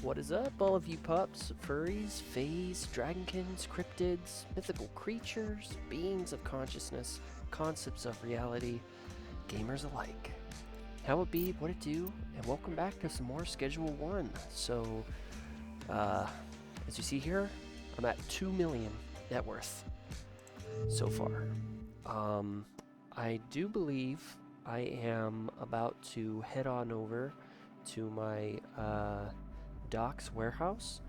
What is up, all of you pups, furries, fays, dragonkins, cryptids, mythical creatures, beings of consciousness, concepts of reality, gamers alike? How it be, what it do, and welcome back to some more Schedule 1. So, as you see here, I'm at 2 million net worth so far. I do believe I am about to head on over to my, Doc's warehouse,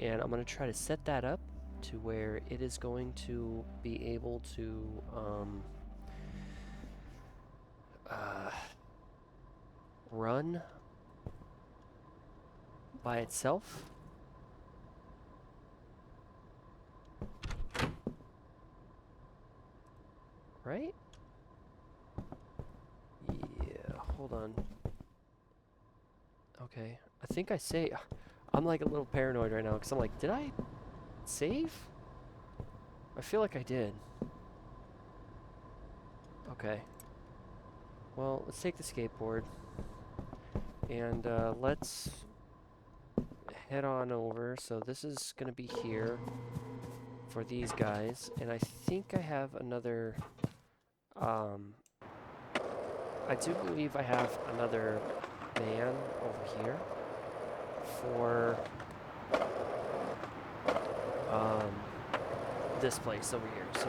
and I'm going to try to set that up to where it is going to be able to run by itself. Right? Yeah, hold on. Okay, I think I say... I'm like a little paranoid right now because I'm like, did I save? I feel like I did. Okay. Well, let's take the skateboard and let's head on over. So this is going to be here for these guys, and I think I have another... I do believe I have another van over here for this place over here. So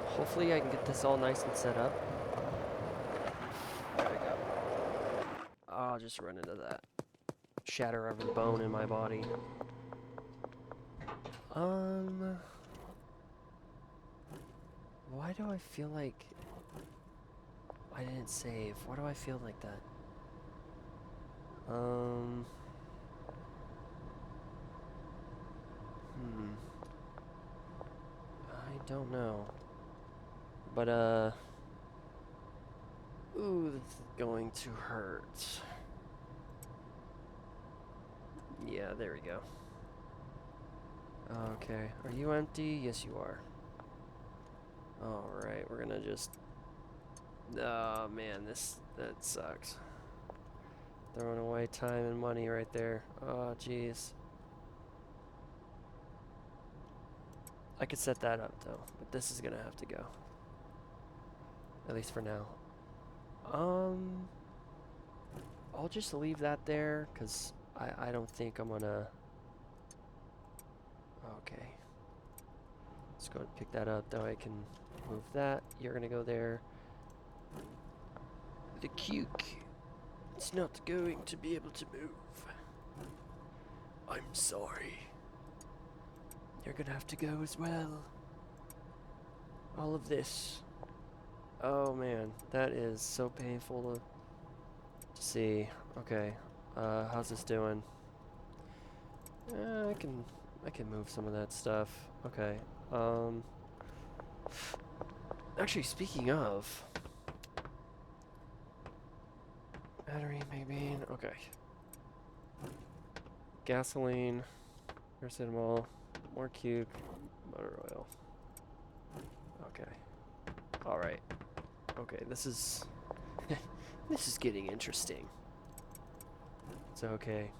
hopefully I can get this all nice and set up. There we go. I'll just run into that. Shatter every bone in my body. Why do I feel like I didn't save? Why do I feel like that? I don't know. But, ooh, this is going to hurt. Yeah, there we go. Okay, are you empty? Yes, you are. Alright, we're gonna just... Oh, man, that sucks. Throwing away time and money right there. Oh, jeez. I could set that up, though, but this is gonna have to go. At least for now. I'll just leave that there, because I don't think I'm gonna... Okay. Let's go and pick that up, that way I can move that. You're gonna go there. The cuke. It's not going to be able to move. I'm sorry. You're gonna have to go as well. All of this. Oh man, that is so painful to see. Okay, how's this doing? I can move some of that stuff. Okay. Actually, speaking of battery, maybe. Okay. Gasoline, paracetamol, more cuke, motor oil. Okay. All right. Okay, this is this is getting interesting. So okay,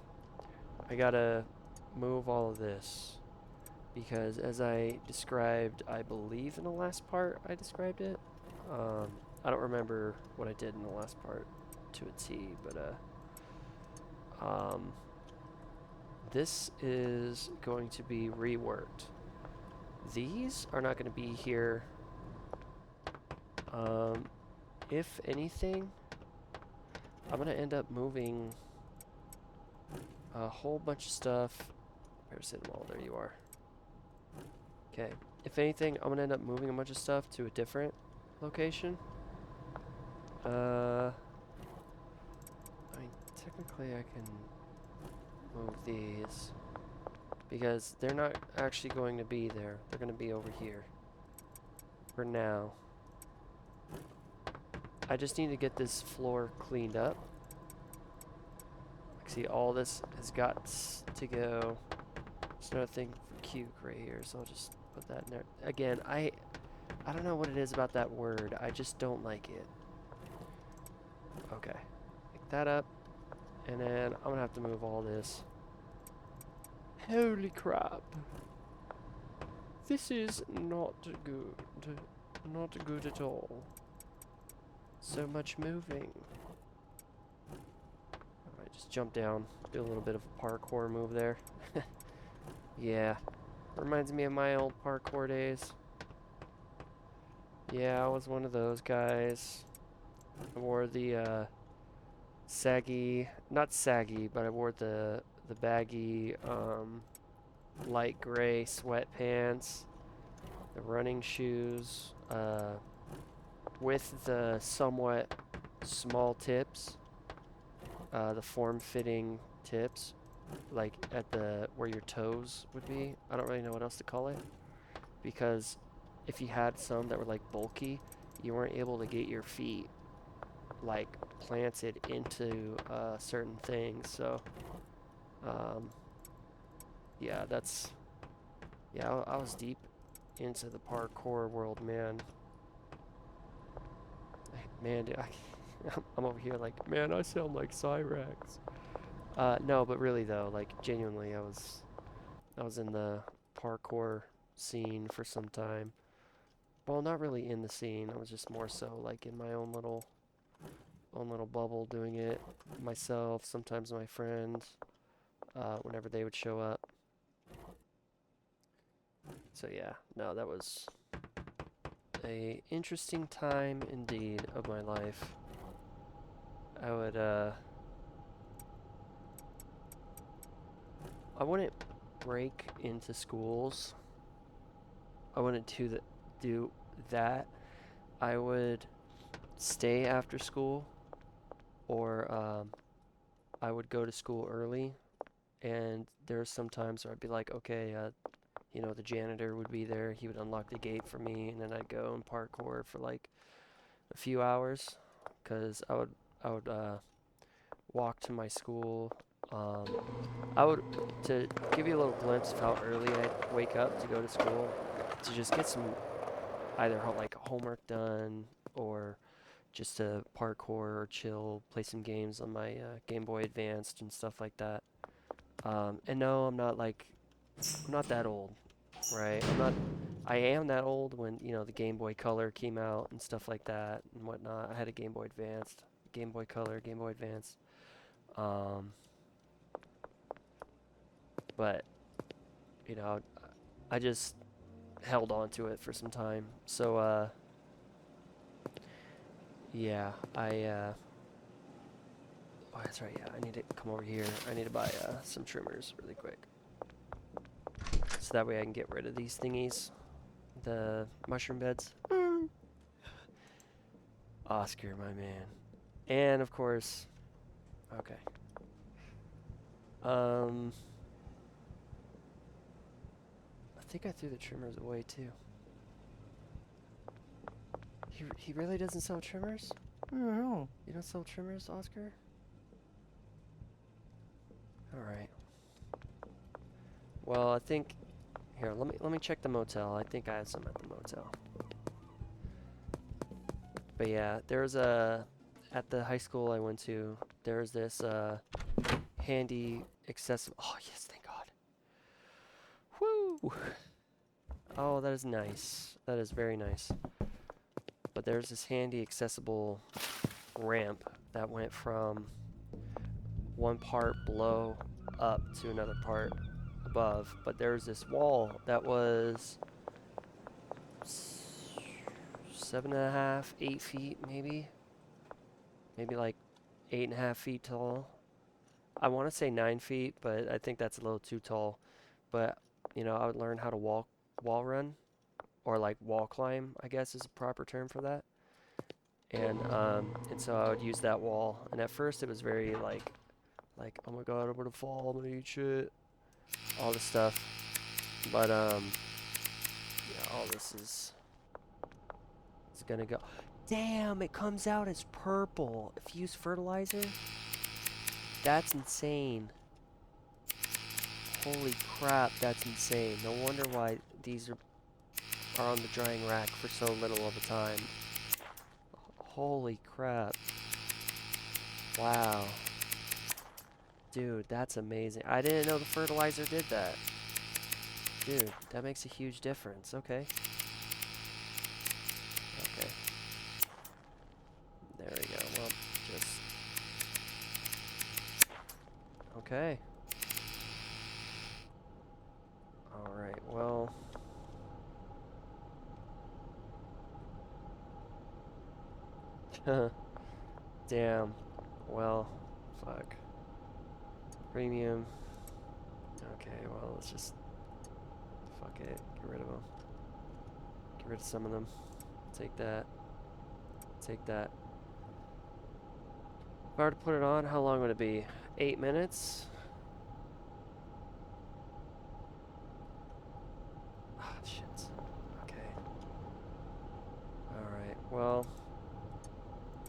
I gotta move all of this because, as I described, I believe in the last part I described it. I don't remember what I did in the last part to a T, but this is going to be reworked. These are not going to be here. If anything, I'm going to end up moving a whole bunch of stuff. Paracetamol, there you are. Okay, if anything, I'm going to end up moving a bunch of stuff to a different location. I mean, technically I can move these because they're not actually going to be there. They're going to be over here for now. I just need to get this floor cleaned up. See, all this has got to go. There's another thing for cuke right here, so I'll just put that in there. Again, I don't know what it is about that word. I just don't like it. Okay. Pick that up. And then I'm gonna have to move all this. Holy crap. This is not good. Not good at all. So much moving. Alright, just jump down. Do a little bit of a parkour move there. Yeah. Reminds me of my old parkour days. Yeah, I was one of those guys. I wore the saggy, not saggy, but I wore the baggy light gray sweatpants, the running shoes, with the somewhat small tips, the form-fitting tips, like at the where your toes would be. I don't really know what else to call it, because if you had some that were like bulky, you weren't able to get your feet like planted into certain things. So yeah, I was deep into the parkour world, man. Man, dude, I'm over here like, man, I sound like Cyrax. No, but really though, like genuinely, I was in the parkour scene for some time. Well, not really in the scene. I was just more so like in my own little bubble doing it myself. Sometimes my friends, whenever they would show up. So yeah, no, that was a interesting time indeed of my life. I would I wouldn't break into schools. I wouldn't do that. I would stay after school, or I would go to school early. And there's some times where I'd be like, okay, you know, the janitor would be there. He would unlock the gate for me, and then I'd go and parkour for like a few hours, because I would walk to my school. Um, I would, to give you a little glimpse of how early I'd wake up to go to school, to just get some either like homework done, or just to parkour or chill, play some games on my Game Boy Advanced and stuff like that. And no, I'm not that old, right? I am that old when, you know, the Game Boy Color came out and stuff like that and whatnot. I had a Game Boy Advanced, Game Boy Color, Game Boy Advance. But, you know, I just held on to it for some time. So, yeah, oh, that's right, yeah, I need to come over here. I need to buy some trimmers really quick, so that way I can get rid of these thingies, the mushroom beds. Oscar, my man. And of course, okay. I think I threw the trimmers away too. He really doesn't sell trimmers? No. You don't sell trimmers, Oscar? Alright. Well, I think here, let me check the motel. I think I have some at the motel. But yeah, there's at the high school I went to, there's this handy accessible. Oh, yes, thank God. Woo! Oh, that is nice. That is very nice. But there's this handy accessible ramp that went from one part below up to another part above. But there's this wall that was 7.5, 8 feet maybe. Maybe like 8.5 feet tall. I want to say 9 feet, but I think that's a little too tall. But, you know, I would learn how to wall run, or like wall climb, I guess is a proper term for that. And so I would use that wall. And at first it was very like oh my God, I'm gonna fall, I'm gonna eat shit, all this stuff. But yeah, all this is gonna go. Damn, it comes out as purple if you use fertilizer. That's insane. Holy crap, that's insane. No wonder why these are on the drying rack for so little of a time. Holy crap. Wow. Dude, that's amazing. I didn't know the fertilizer did that. Dude, that makes a huge difference. Okay. Okay. There we go. Well, just... Okay. Alright, well... Damn. Well, fuck. Premium. Okay, well, let's just... Fuck it. Get rid of them. Get rid of some of them. Take that. Take that. If I were to put it on, how long would it be? 8 minutes? Ah, shit. Okay. Alright, well...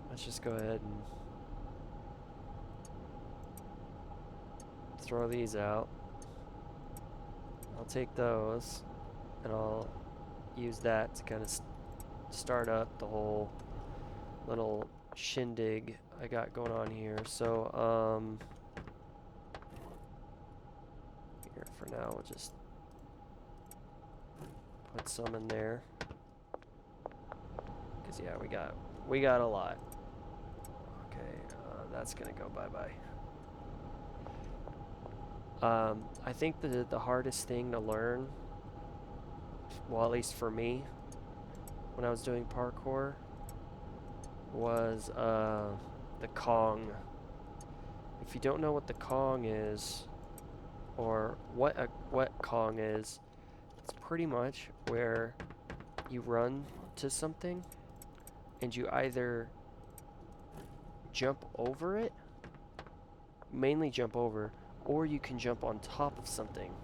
Let's just go ahead and... throw these out. I'll take those, and I'll use that to kind of start up the whole little shindig I got going on here. So, here for now, we'll just put some in there. Cause yeah, we got a lot. Okay, that's gonna go bye-bye. I think the hardest thing to learn, well, at least for me, when I was doing parkour, was the Kong. If you don't know what the Kong is, or what Kong is, it's pretty much where you run to something and you either jump over it, mainly jump over, or you can jump on top of something.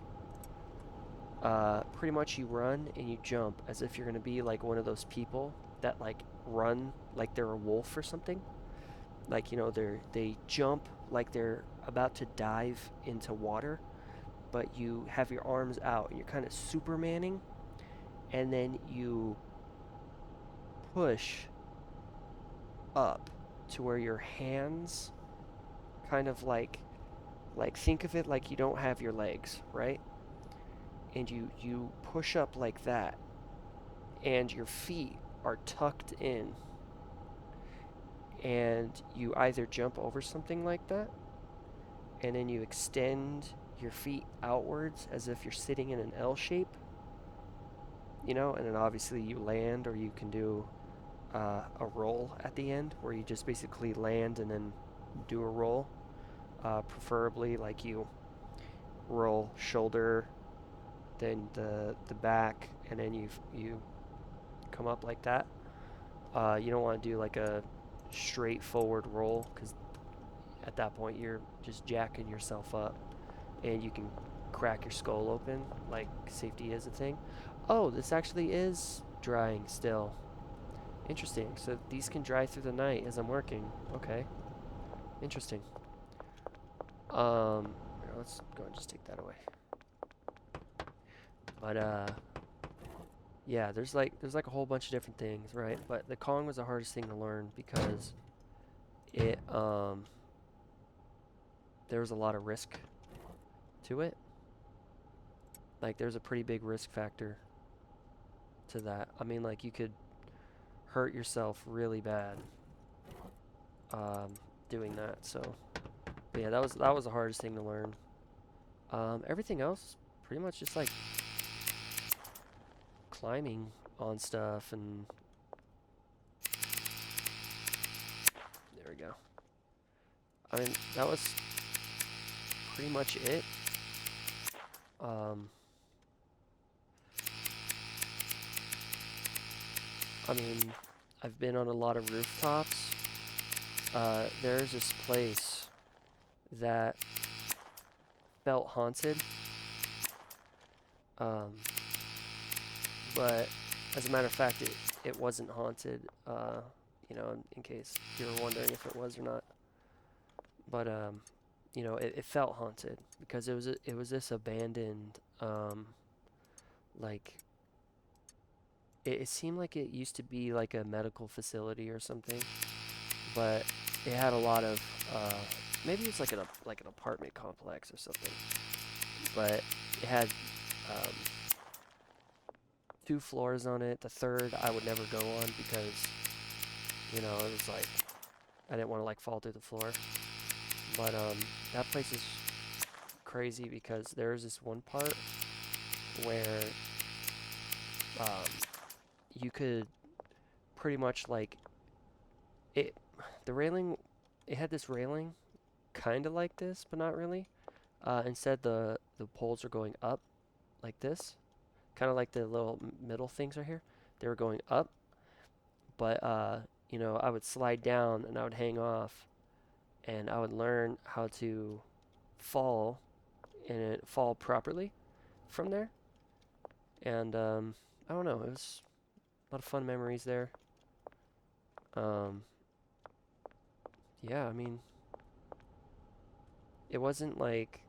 Pretty much you run and you jump as if you're gonna be like one of those people that like run like they're a wolf or something. Like, you know, they jump like they're about to dive into water, but you have your arms out and you're kind of Supermaning, and then you push up to where your hands kind of like think of it like you don't have your legs, right? And you push up like that, and your feet are tucked in, and you either jump over something like that, and then you extend your feet outwards as if you're sitting in an L shape, you know, and then obviously you land, or you can do a roll at the end where you just basically land and then do a roll. Preferably like you roll shoulder, then the back, and then you come up like that. You don't want to do like a straightforward roll, because at that point you're just jacking yourself up and you can crack your skull open. Like, safety is a thing. Oh, this actually is drying still. Interesting. So these can dry through the night as I'm working. Okay. Interesting. Here, let's go and just take that away. But yeah, there's like a whole bunch of different things, right? But the Kong was the hardest thing to learn because it there was a lot of risk to it. Like, there's a pretty big risk factor to that. I mean, like, you could hurt yourself really bad doing that. So, but yeah, that was the hardest thing to learn. Everything else, pretty much just like climbing on stuff, and there we go. I mean, that was pretty much it. I mean, I've been on a lot of rooftops. There's this place that felt haunted. But as a matter of fact, it wasn't haunted, you know, in case you were wondering if it was or not. But, you know, it felt haunted because it was this abandoned, like, it seemed like it used to be like a medical facility or something, but it had a lot of maybe it's like an apartment complex or something. But it had um, 2 floors on it. The third I would never go on because it was like I didn't want to like fall through the floor. But that place is crazy because there's this one part where um, you could pretty much like it. The railing, it had this railing, kind of like this, but not really. Instead, the poles are going up like this, kind of like the little middle things right here. They were going up, but I would slide down and I would hang off, and I would learn how to fall and fall properly from there. And I don't know, it was a lot of fun memories there. Um, yeah, I mean, it wasn't like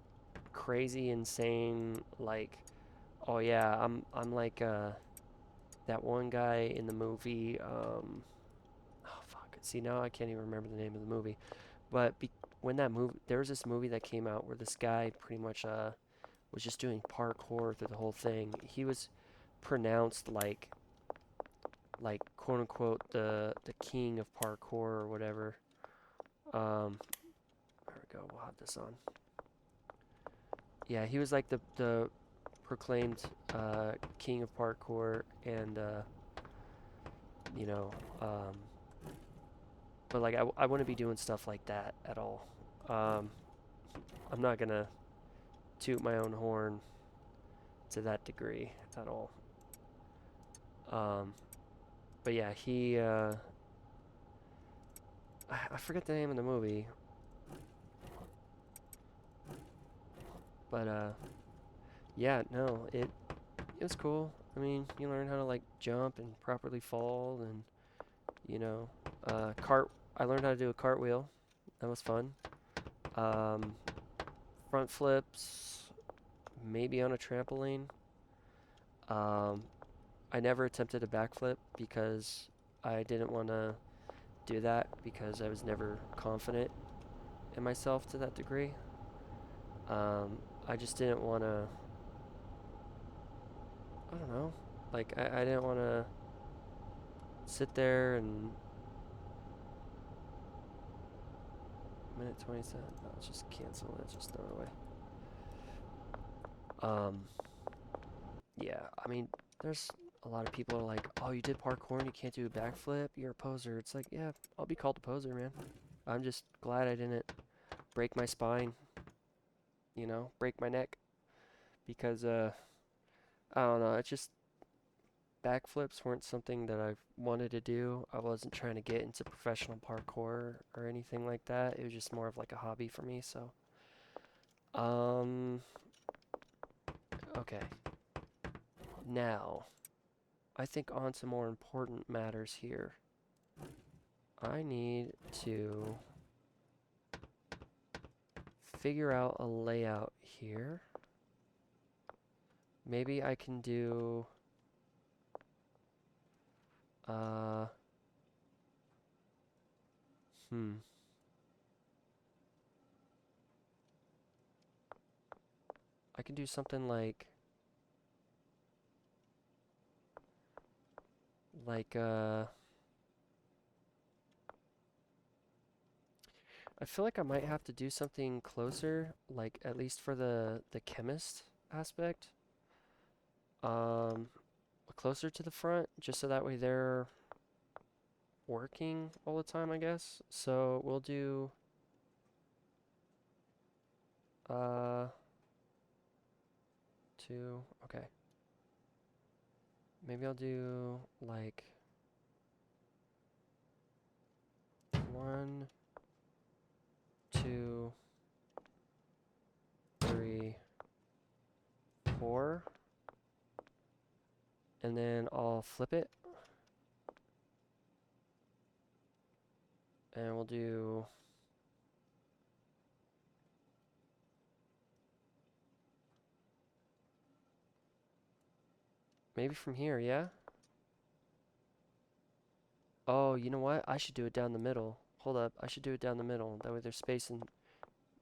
crazy insane like, oh yeah, I'm like that one guy in the movie. Oh fuck. See, now I can't even remember the name of the movie. But when that movie, there was this movie that came out where this guy pretty much was just doing parkour through the whole thing. He was pronounced like quote unquote the king of parkour or whatever. There we go. We'll have this on. Yeah, he was like the proclaimed king of parkour, and you know, um, but like I wouldn't be doing stuff like that at all. Um, I'm not gonna toot my own horn to that degree at all. Um, but yeah, I forget the name of the movie, but yeah, no, it was cool. I mean, you learn how to like jump and properly fall, and you know, cart. I learned how to do a cartwheel. That was fun. Um, Front flips, maybe on a trampoline. Um, I never attempted a backflip because I didn't want to do that because I was never confident in myself to that degree. Um, I just didn't want to, I don't know, like I didn't want to sit there and minute 27. No, let's just cancel it. Just throw it away. Um, yeah, I mean, there's a lot of people are like, oh, you did parkour and you can't do a backflip. You're a poser. It's like, yeah, I'll be called a poser, man. I'm just glad I didn't break my spine, break my neck because I don't know, it's just backflips weren't something that I wanted to do. I wasn't trying to get into professional parkour or anything like that. It was just more of like a hobby for me, so um okay. Now, I think on to more important matters here. I need to figure out a layout here. Maybe I can do uh hmm. I can do something like I feel like I might have to do something closer, like at least for the chemist aspect. Um, Closer to the front, just so that way they're working all the time, I guess. So we'll do uh 2. Okay. Maybe I'll do like 1, 2, 3, 4, and then I'll flip it, and we'll do maybe from here, yeah? Oh, you know what? I should do it down the middle. Hold up, I should do it down the middle. That way there's space in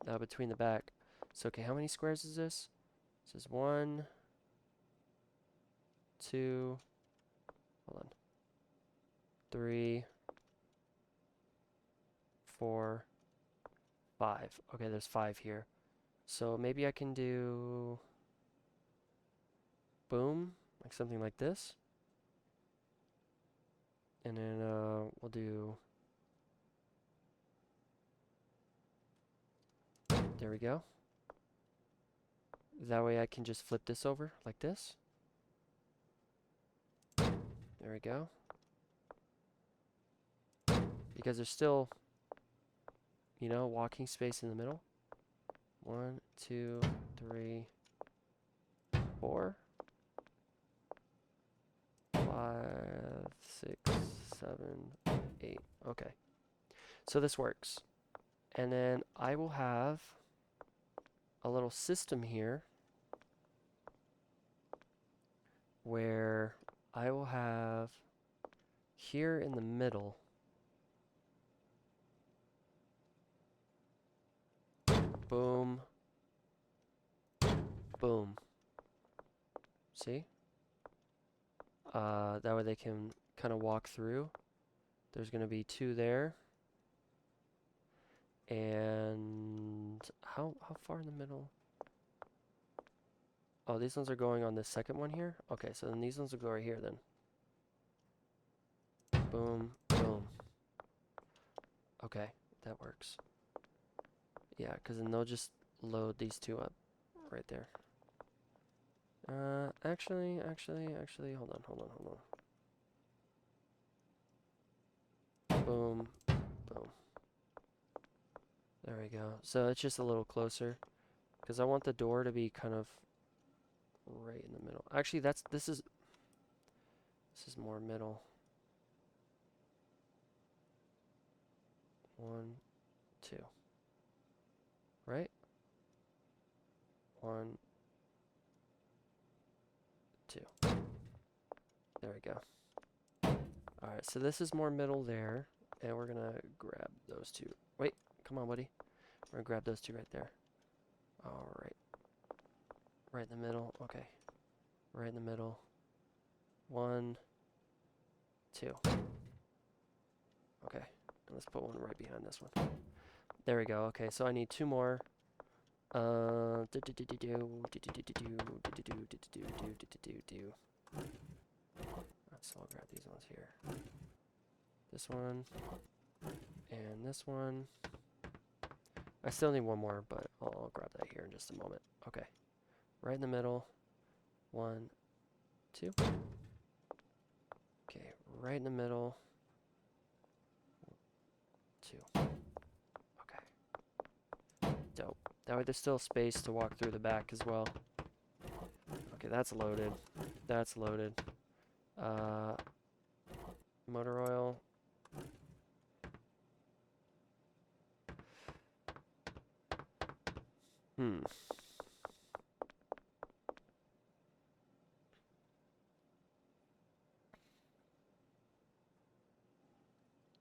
Now between the back. So, okay, how many squares is this? This is 1, 2, hold on, 3, 4, 5. Okay, there's 5 here. So maybe I can do boom, like something like this. And then we'll do, there we go. That way I can just flip this over like this. There we go. Because there's still, you know, walking space in the middle. 1, 2, 3, 4, 5, 6, 7, 8. Okay. So this works. And then I will have a little system here where I will have here in the middle boom, boom. See? That way they can kind of walk through. There's going to be 2 there. And how far in the middle? Oh, these ones are going on the second one here? Okay, so then these ones will go right here then. Boom, boom. Okay, that works. Yeah, because then they'll just load these 2 up right there. Actually, hold on. Boom, boom. There we go. So it's just a little closer because I want the door to be kind of right in the middle. Actually, this is more middle. 1, 2. Right? 1, 2. There we go. Alright, so this is more middle there. And we're gonna grab those 2. Wait, come on, buddy. We're gonna grab those 2 right there. Alright. Right in the middle. Okay. Right in the middle. 1, 2. Okay. And let's put one right behind this one. There we go. Okay, so I need 2 more. So I'll grab these ones here. This one. And this one. I still need 1 more, but I'll grab that here in just a moment. Okay. Right in the middle. 1, 2. Okay, right in the middle. 2. Okay. Dope. That way there's still space to walk through the back as well. Okay, that's loaded. That's loaded. Motor oil.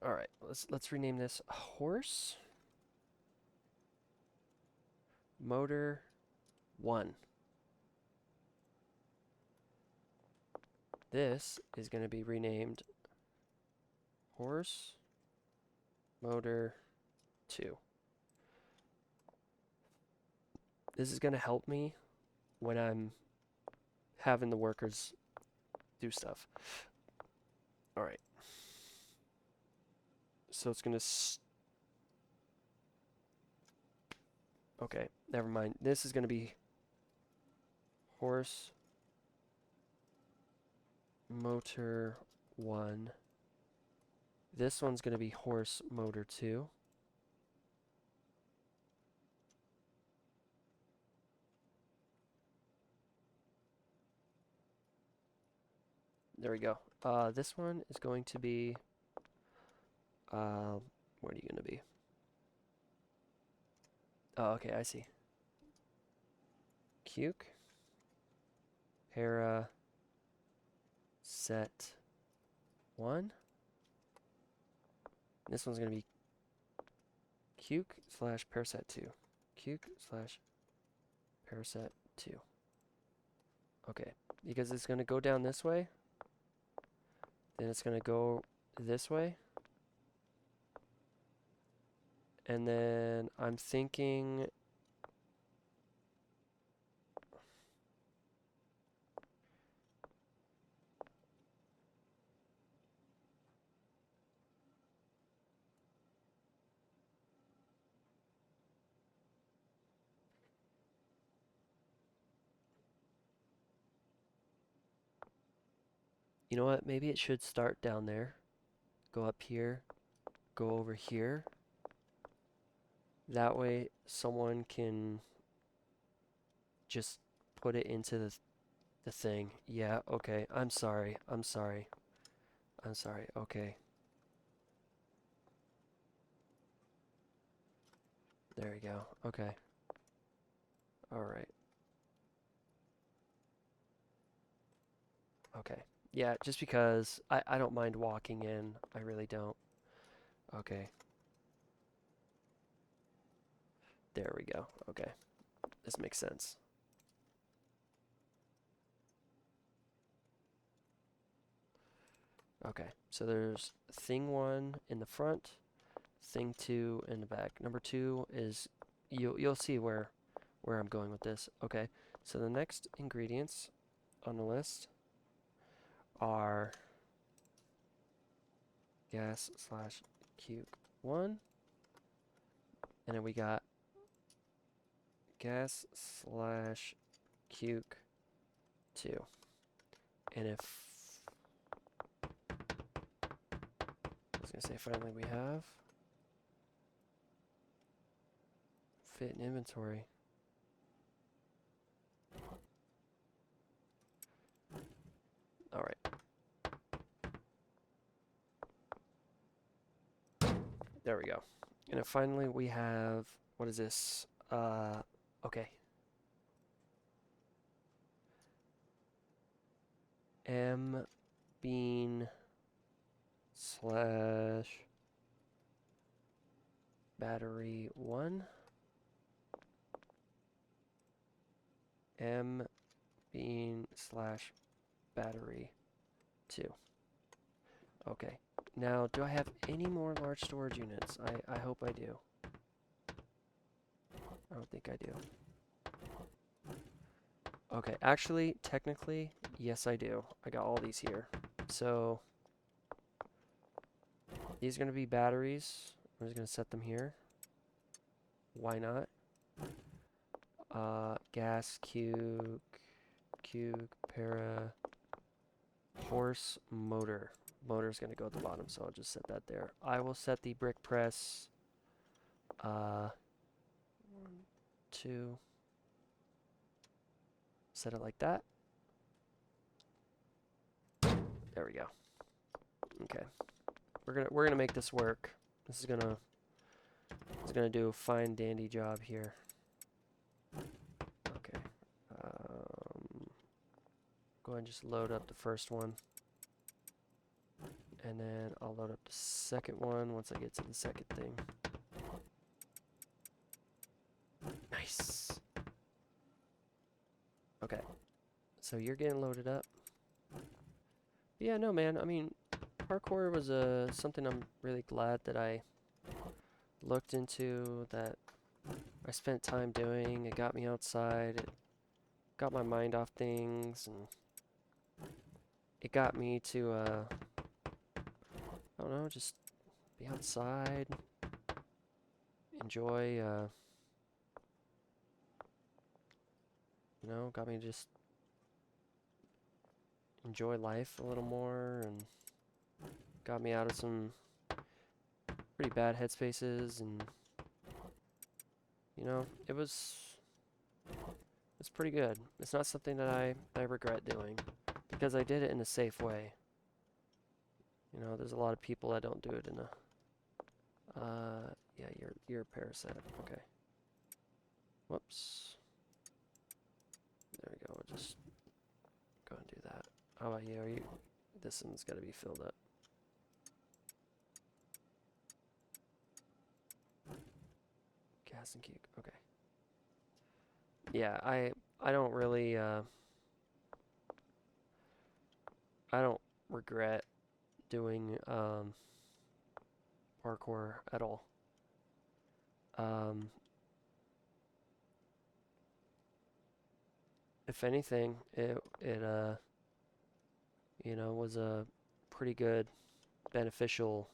All right, let's rename this Horse Motor 1. This is going to be renamed Horse Motor 2. This is going to help me when I'm having the workers do stuff. All right. So it's going to... Okay, never mind. This is going to be Horse Motor 1. This one's going to be Horse Motor 2. There we go. This one is going to be... what are you going to be? Oh, okay, I see. Cuke. Para. Set 1. This one's going to be Cuke / Paraset 2. Cuke slash parasite 2. Okay, because it's going to go down this way. Then it's going to go this way. And then I'm thinking... You know what? Maybe it should start down there. Go up here. Go over here. That way someone can just put it into the thing. Yeah, okay. I'm sorry. I'm sorry. I'm sorry. Okay. There we go. Okay. Alright. Okay. Yeah, just because I don't mind walking in. I really don't. Okay. There we go. Okay. This makes sense. Okay. So there's thing 1 in the front, thing 2 in the back. Number 2 is you'll see where I'm going with this. Okay. So the next ingredients on the list are gas slash cuke 1, and then we got gas slash cuke 2. And if I was gonna say finally we have fit in inventory. All right. There we go. And then finally we have, what is this? Okay. M bean slash battery 1. M bean slash battery 2. Okay. Now, do I have any more large storage units? I hope I do. I don't think I do. Okay, actually, technically, yes I do. I got all these here. So, these are going to be batteries. I'm just going to set them here. Why not? Gas, cuke, para, horse, motor. Motor's going to go at the bottom, so I'll just set that there. I will set the brick press, 1, 2, set it like that. There we go. Okay. We're gonna make this work. This is gonna do a fine dandy job here. Okay. Go ahead and just load up the first one. And then I'll load up the second one once I get to the second thing. Nice. Okay. So you're getting loaded up. Yeah, no, man. I mean, parkour was something I'm really glad that I looked into, that I spent time doing. It got me outside. It got my mind off things, and it got me to, I don't know, just be outside, enjoy, you know, got me to just enjoy life a little more, and got me out of some pretty bad headspaces, and, you know, it's pretty good. It's not something that I regret doing, because I did it in a safe way. You know, there's a lot of people that don't do it in a, yeah, you're a parasite. Okay. Whoops. There we go. We'll just go and do that. How about you? This one's got to be filled up. Gas and cuke. Okay. yeah, I don't really I don't regret doing parkour at all. Um, if anything, it you know, was a pretty good beneficial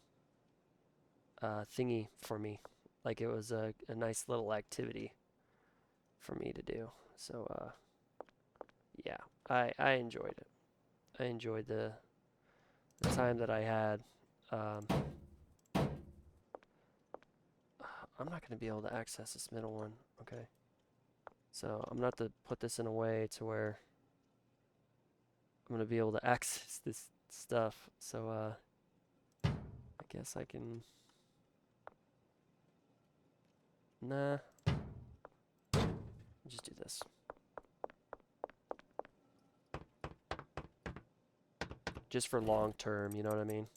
thingy for me. Like it was a nice little activity for me to do. So yeah, I enjoyed it. I enjoyed the time that I had. Um, I'm not going to be able to access this middle one. Okay. So I'm going to have to put this in a way to where I'm going to be able to access this stuff. So I guess I can... Nah. Just do this. Just for long term, you know what I mean?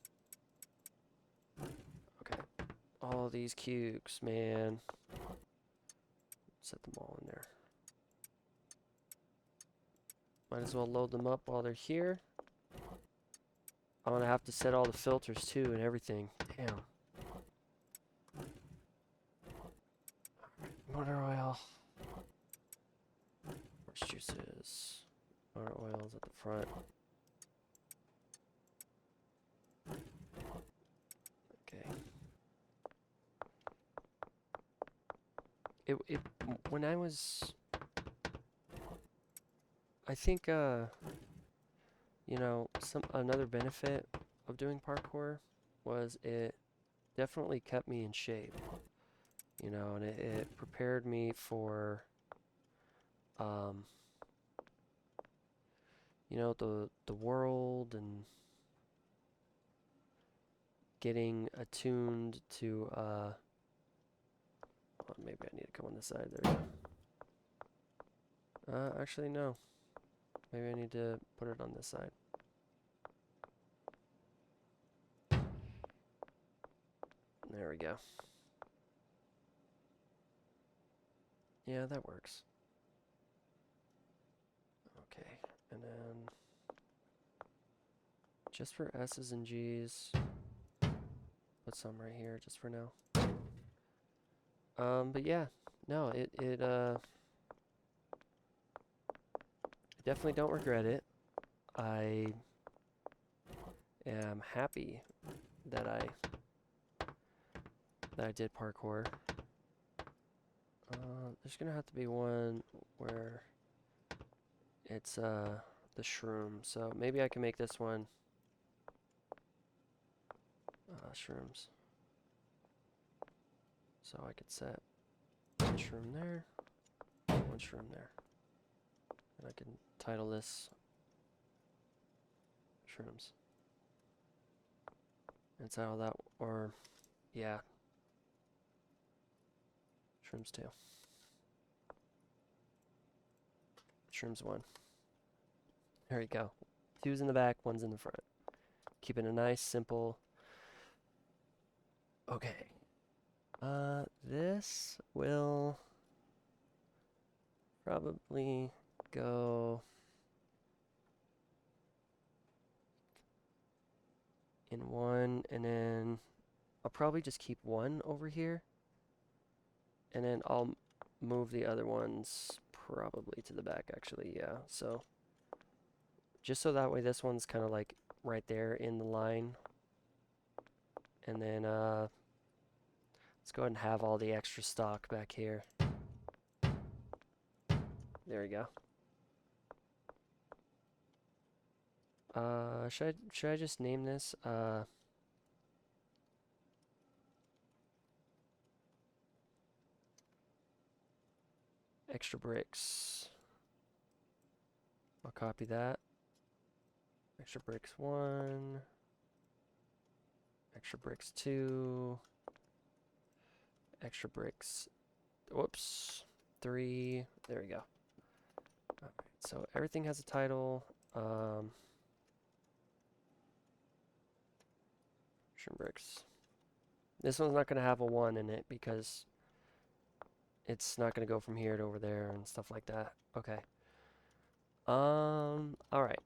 Okay. All these cubes, man. Set them all in there. Might as well load them up while they're here. I'm gonna have to set all the filters too and everything. Damn. Motor oil. Orange juices. Motor oils at the front. Okay. It when I was, I think you know, another benefit of doing parkour was it definitely kept me in shape. You know, and it prepared me for um you know, the world and getting attuned to well, maybe I need to come on this side. There we go. Actually no. Maybe I need to put it on this side. There we go. Yeah, that works. Okay, and then just for S's and G's, put some right here just for now. But yeah, no, I definitely don't regret it. I am happy that I did parkour. There's gonna have to be one where it's the shroom. So maybe I can make this one shrooms. So I could set one shroom there, one shroom there. And I can title this shrooms. And title that, or yeah, shrooms 2. Shrooms 1. There you go. 2's in the back, 1's in the front. Keeping it nice, simple. Okay. This will probably go in one, and then I'll probably just keep one over here, and then I'll move the other ones probably to the back, actually, yeah. So just so that way this one's kind of like right there in the line, and then let's go ahead and have all the extra stock back here. There we go. Should I just name this extra bricks? I'll copy that. Extra bricks 1, extra bricks 2, extra bricks, whoops, 3. There we go. Alright, so everything has a title. Bricks. This one's not going to have a 1 in it because it's not gonna go from here to over there and stuff like that. Okay. Alright.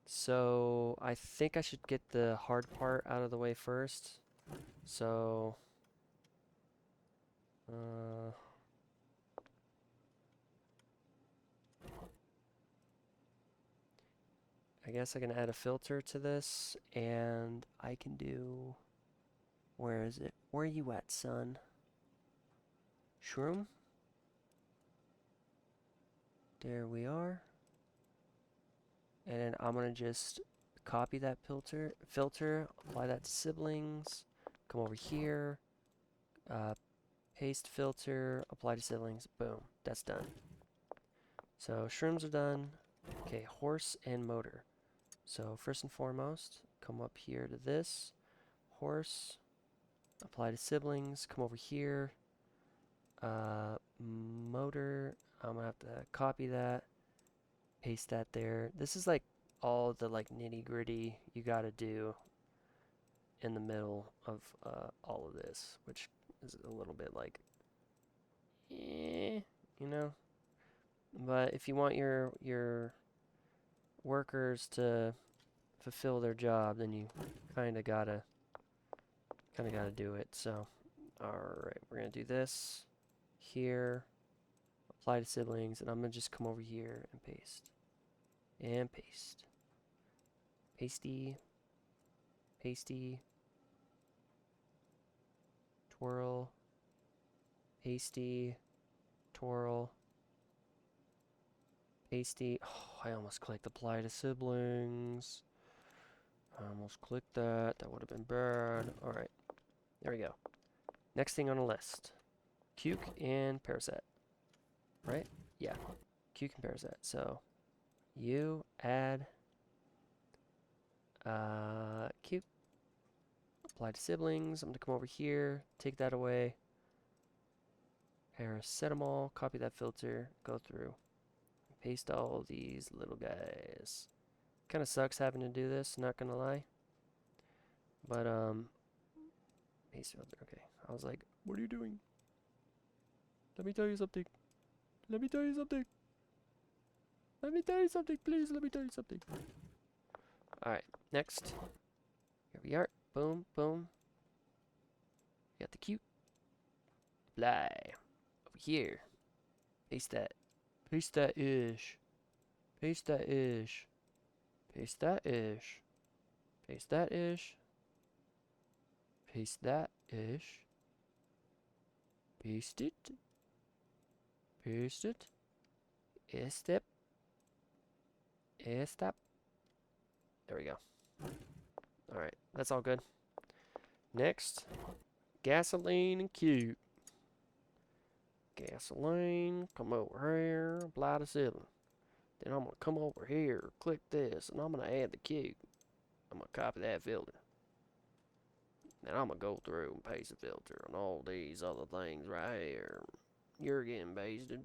So I think I should get the hard part out of the way first. So I guess I can add a filter to this, and I can do, where is it? Where are you at, son? Shroom? There we are. And then I'm gonna just copy that filter, apply that to siblings, come over here, paste filter, apply to siblings, boom, that's done. So shrooms are done. Okay, horse and motor. So first and foremost, come up here to this, horse, apply to siblings, come over here, motor, I'm gonna have to copy that, paste that there. This is like all the like nitty gritty you gotta do in the middle of all of this, which is a little bit like, you know. But if you want your workers to fulfill their job, then you kind of gotta do it. So, all right, we're gonna do this here, apply to siblings, and I'm gonna just come over here and paste, and paste, pasty, pasty, twirl, pasty, twirl, pasty. Oh, I almost clicked apply to siblings. I almost clicked that. That would have been bad. All right, there we go. Next thing on the list, Cuke and Parasite. Right? Yeah, Cuke and Parasite. So you add Cuke, apply to siblings. I'm gonna come over here, take that away. Paracetamol, copy that filter, go through, paste all these little guys. Kind of sucks having to do this, not gonna lie. But paste filter. Okay, I was like, what are you doing? Let me tell you something. Let me tell you something. Let me tell you something, please. Let me tell you something. All right, next. Here we are. Boom, boom. Got the cute. Apply. Over here. Paste that. Paste that ish. Paste that ish. Paste that ish. Paste that ish. Paste that ish. Paste it. Paste it. Step. Step. There we go. Alright, that's all good. Next, gasoline and cute. Gasoline, come over here, apply to ceiling. Then I'm going to come over here, click this, and I'm going to add the cube. I'm going to copy that filter. Then I'm going to go through and paste the filter on all these other things right here. You're getting basted.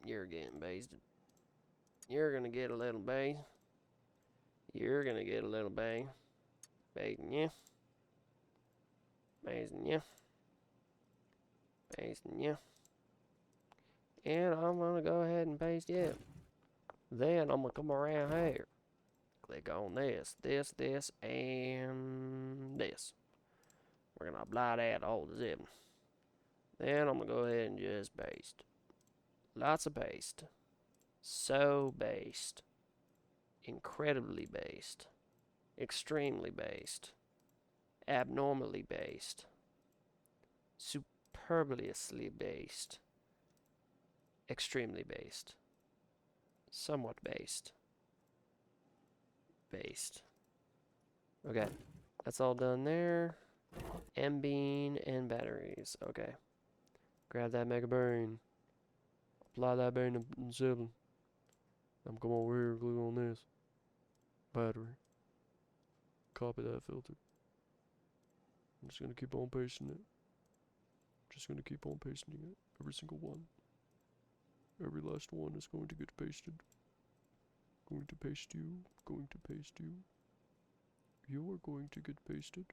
You're getting basted. You're going to get a little base. You're going to get a little base. Basting you. Basting you. Basting you. And I'm going to go ahead and paste you. Then I'm going to come around here. Click on this, this, and this. We're going to apply that to all the zip. Then I'm going to go ahead and just paste. Lots of paste. So based. Incredibly based. Extremely based. Abnormally based. Superbly based. Extremely based. Somewhat based. Based. Okay. That's all done there. M-bean and batteries. Okay. Grab that mega brain. Apply that bean in 7. I'm come over here and click on this. Battery. Copy that filter. I'm just gonna keep on pasting it. Just gonna keep on pasting it. Every single one. Every last one is going to get pasted. Going to paste you. Going to paste you. You are going to get pasted.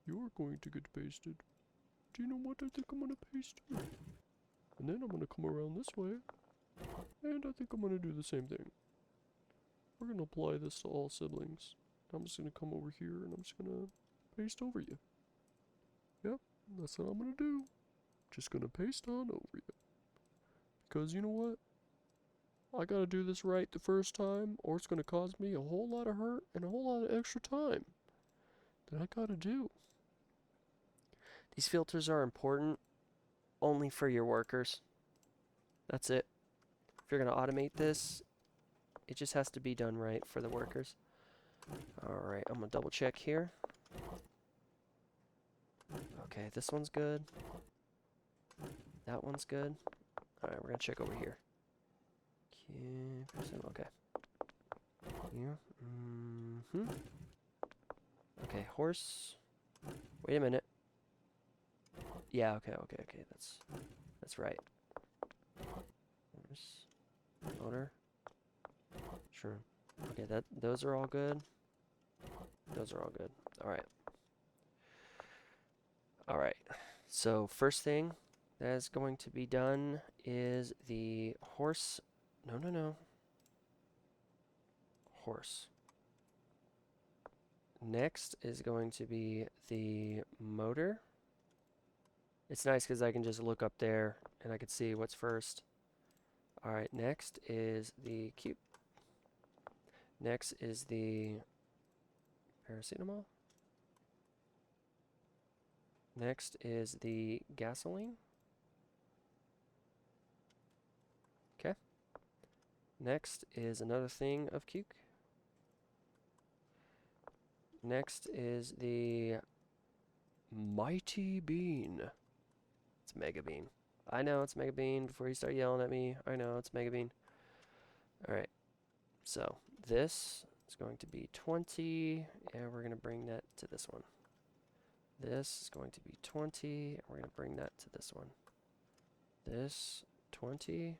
You are going to get pasted. Do you know what I think I'm gonna paste? And then I'm gonna come around this way. And I think I'm gonna do the same thing. We're gonna apply this to all siblings. I'm just gonna come over here and I'm just gonna paste over you. Yep, that's what I'm gonna do. Just gonna paste on over you. Because you know what? I gotta do this right the first time, or it's gonna cause me a whole lot of hurt and a whole lot of extra time that I gotta do. These filters are important only for your workers. That's it. If you're gonna automate this, it just has to be done right for the workers. Alright, I'm gonna double check here. Okay, this one's good. That one's good. Alright, we're gonna check over here. Okay. Here. Okay, horse. Wait a minute. Yeah, okay. That's right. Horse. Motor. Sure. Okay, those are all good. Those are all good. Alright. Alright. So first thing that is going to be done is the horse. No. Horse. Next is going to be the motor. It's nice because I can just look up there and I can see what's first. Alright, next is the cube. Next is the paracetamol. Next is the gasoline. Okay. Next is another thing of cuke. Next is the mighty bean. It's mega bean. I know it's mega bean before you start yelling at me. I know it's mega bean. Alright. So this is going to be 20, and we're going to bring that to this one. This is going to be 20, and we're going to bring that to this one. This, 20,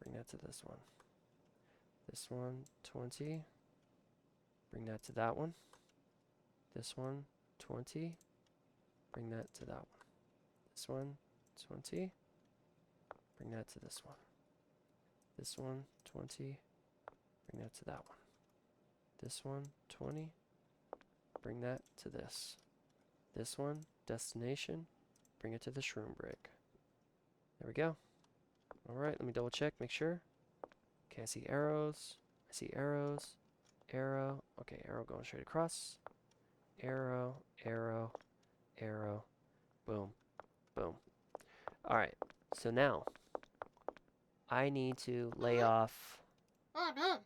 bring that to this one. This one, 20, bring that to that one. This one, 20, bring that to that one. This one, 20, bring that to this one. This one, 20, bring that to that one. This one, 20, bring that to this. This one, destination, bring it to the shroom brick. There we go. Alright, let me double check, make sure. Okay, I see arrows. I see arrows. Arrow. Okay, arrow going straight across. Arrow, arrow, arrow. Boom, boom. Alright, so now I need to lay off. Oh, no.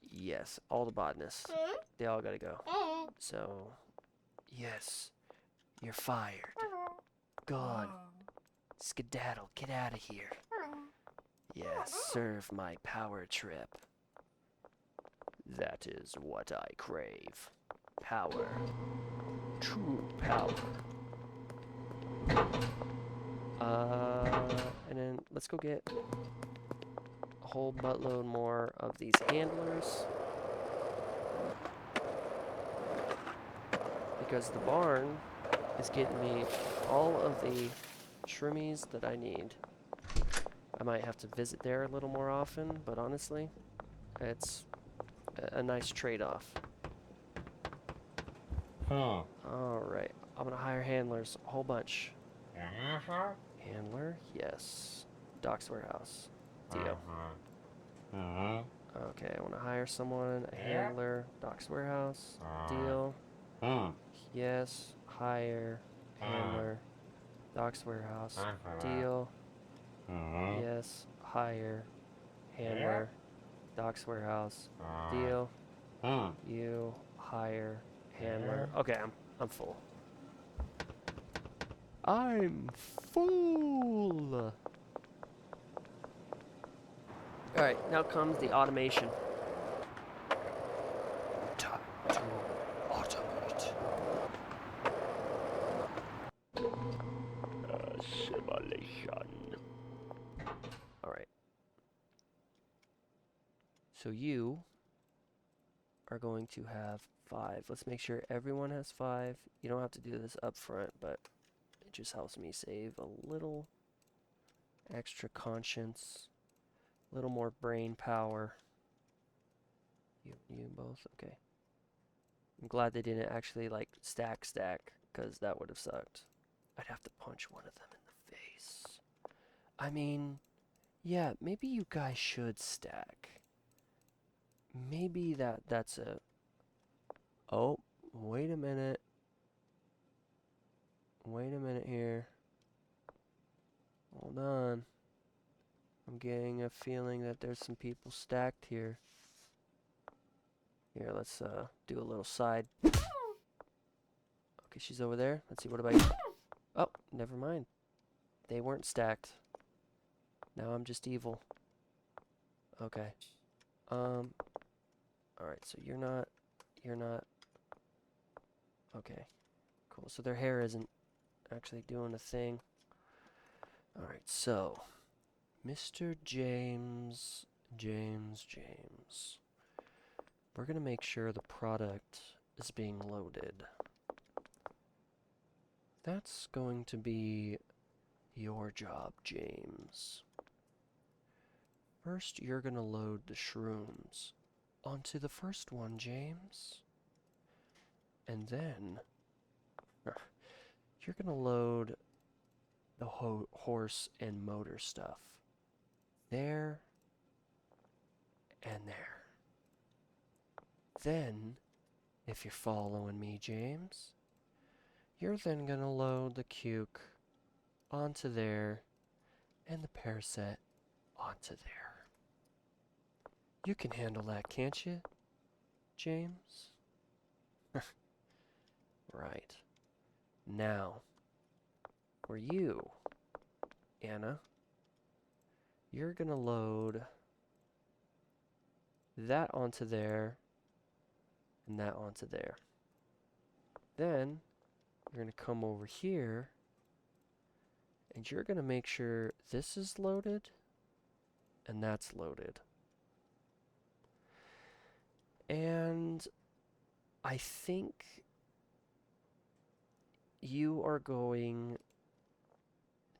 Yes, all the botanists. They all gotta go. So, yes, you're fired. Gone. Skedaddle, get out of here. Yes, serve my power trip. That is what I crave. Power. True power. And then let's go get a whole buttload more of these handlers. Because the barn is getting me all of the shroomies that I need. I might have to visit there a little more often, but honestly, it's a nice trade-off. Alright, I'm gonna hire handlers, a whole bunch. Handler, yes. Doc's warehouse. Deal. Okay, I wanna hire someone, a handler, Doc's warehouse. Deal. Yes, hire, handler, Doc's warehouse. Deal. Yes, hire, handler, Doc's warehouse. Deal. You hire, handler. Okay, I'm full. I'm full. Alright, now comes the automation. Time to automate. Simulation. Alright. So you are going to have 5. Let's make sure everyone has 5. You don't have to do this up front, but it just helps me save a little extra conscience, a little more brain power. You both? Okay. I'm glad they didn't actually, like, stack, because that would have sucked. I'd have to punch one of them in the face. I mean, yeah, maybe you guys should stack. Maybe that's a... Oh, wait a minute. Wait a minute here. Hold on. I'm getting a feeling that there's some people stacked here. Here, let's do a little side. Okay, she's over there. Let's see, what about you? Oh, never mind. They weren't stacked. Now I'm just evil. Okay. Alright, so you're not... Okay, cool. So their hair isn't actually doing a thing. Alright, so... Mr. James... We're gonna make sure the product is being loaded. That's going to be your job, James. First, you're gonna load the shrooms onto the first one, James. And then, you're gonna load the horse and motor stuff. There, and there. Then, if you're following me, James, you're then gonna load the cuke onto there, and the paraset onto there. You can handle that, can't you, James? Right. Now, for you, Anna, you're gonna load that onto there, and that onto there. Then, you're gonna come over here, and you're gonna make sure this is loaded, and that's loaded. And I think you are going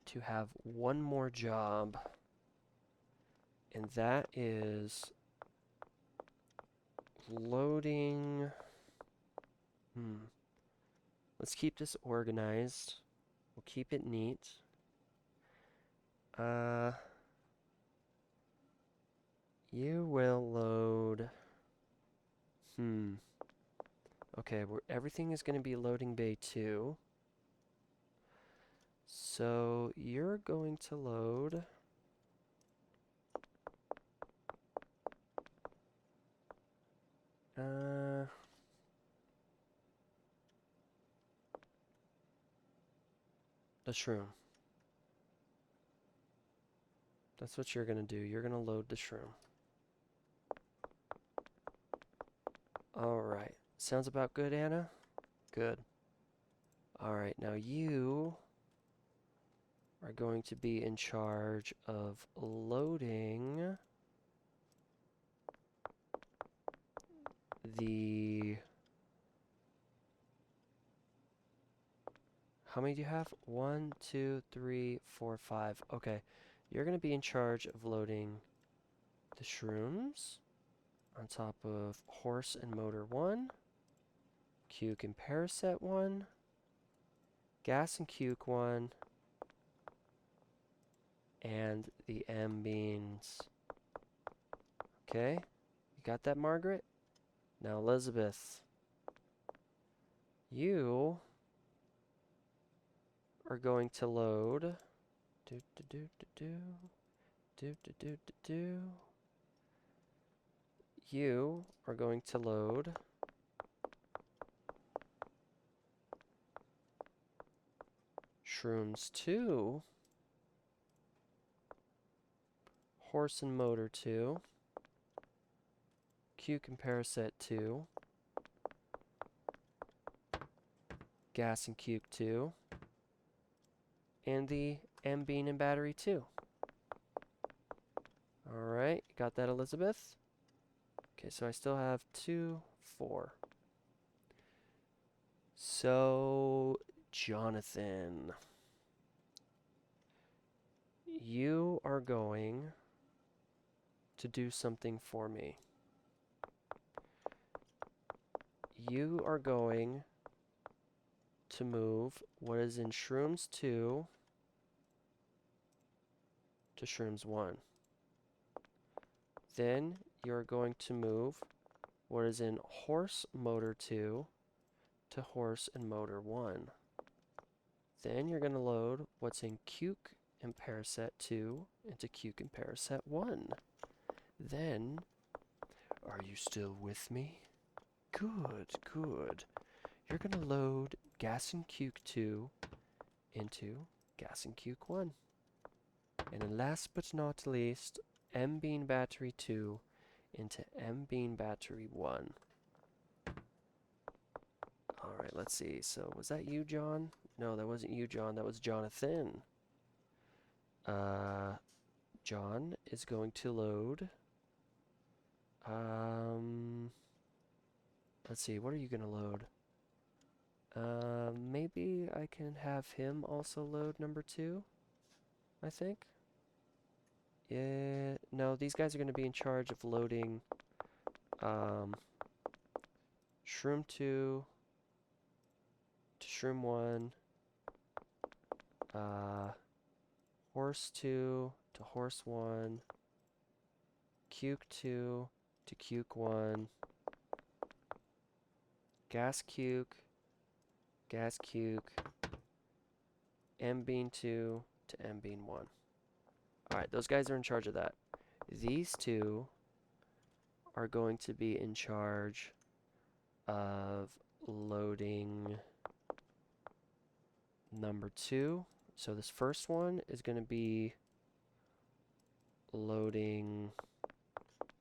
to have one more job, and that is loading... Let's keep this organized. We'll keep it neat. You will load... Okay, everything is going to be loading bay 2. So you're going to load... the shroom. That's what you're going to do. You're going to load the shroom. Alright. Sounds about good, Anna? Good. Alright, now you are going to be in charge of loading the... How many do you have? 1, 2, 3, 4, 5. Okay. You're going to be in charge of loading the shrooms on top of horse and motor 1, cuke and paraset 1, gas and cuke 1, and the M beans. Okay? You got that, Margaret? Now, Elizabeth, you are going to load... You are going to load shrooms 2, horse and motor 2, cuke and paraset 2, gas and cuke 2, and the M bean and battery 2. Alright, got that, Elizabeth? Okay, so I still have 2, 4. So, Jonathan, you are going to do something for me. You are going to move what is in Shrooms 2 to Shrooms 1. Then you're going to move what is in Horse Motor 2 to Horse and Motor 1. Then you're going to load what's in Cuke and Paraset 2 into Cuke and Paraset 1. Then, are you still with me? Good, good. You're going to load Gas and Cuke 2 into Gas and Cuke 1. And then last but not least, M-Bean Battery 2 into M-Bean Battery 1. Alright, let's see. So, was that you, John? No, that wasn't you, John. That was Jonathan. John is going to load... let's see, what are you going to load? Maybe I can have him also load number 2, I think. Yeah, no, these guys are going to be in charge of loading Shroom 2 to Shroom 1, Horse 2 to Horse 1, Cuke 2 to Cuke 1, Gas Cuke, M-Bean 2 to M-Bean 1. Alright, those guys are in charge of that. These two are going to be in charge of loading number 2. So this first one is going to be loading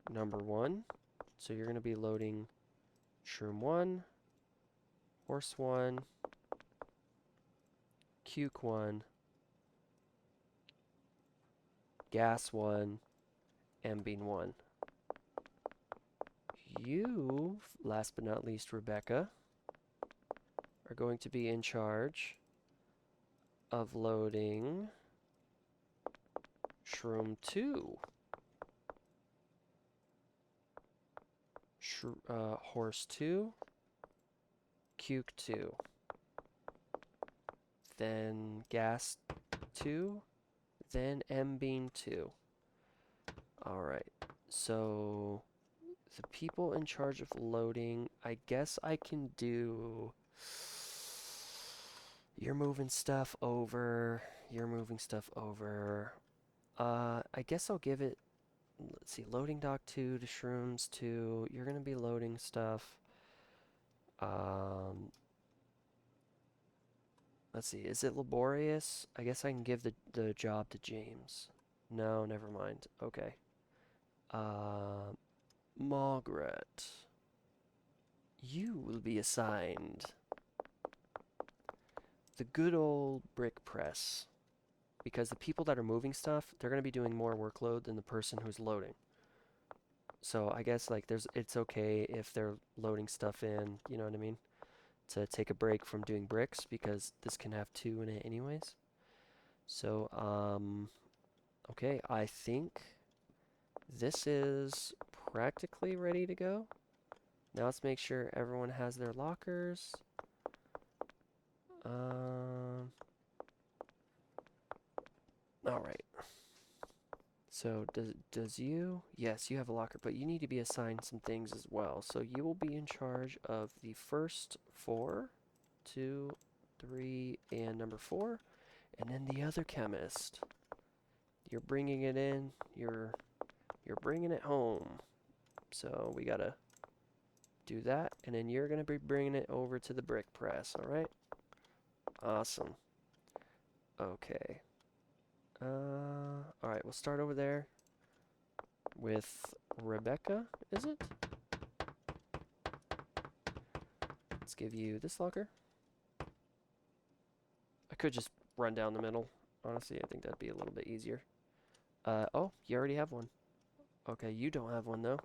number 1. So you're going to be loading Shroom 1, Horse 1, Cuke 1, Gas 1, M-Bean 1. You, last but not least, Rebecca, are going to be in charge of loading Shroom 2, Horse 2, Cuke 2, then Gas 2, then M-Bean 2. Alright, so the people in charge of loading, I guess I can do... You're moving stuff over, I guess I'll give it, let's see, loading dock 2 to Shrooms 2. You're going to be loading stuff. Let's see, is it laborious? I guess I can give the job to James. No, never mind. Okay. Margaret, you will be assigned the good old brick press. Because the people that are moving stuff, they're going to be doing more workload than the person who's loading. So I guess like it's okay if they're loading stuff in, you know what I mean? To take a break from doing bricks, because this can have 2 in it anyways. So, okay, I think this is practically ready to go. Now let's make sure everyone has their lockers. Alright. So, does you? Yes, you have a locker, but you need to be assigned some things as well. So you will be in charge of the first 4, 2, 3, and number 4. And then the other chemist. You're bringing it in, you're bringing it home. So we gotta do that, and then you're gonna be bringing it over to the brick press, alright? Awesome. Okay. Alright, we'll start over there with Rebecca, is it? Let's give you this locker. I could just run down the middle. Honestly, I think that'd be a little bit easier. Oh, you already have one. Okay, you don't have one though.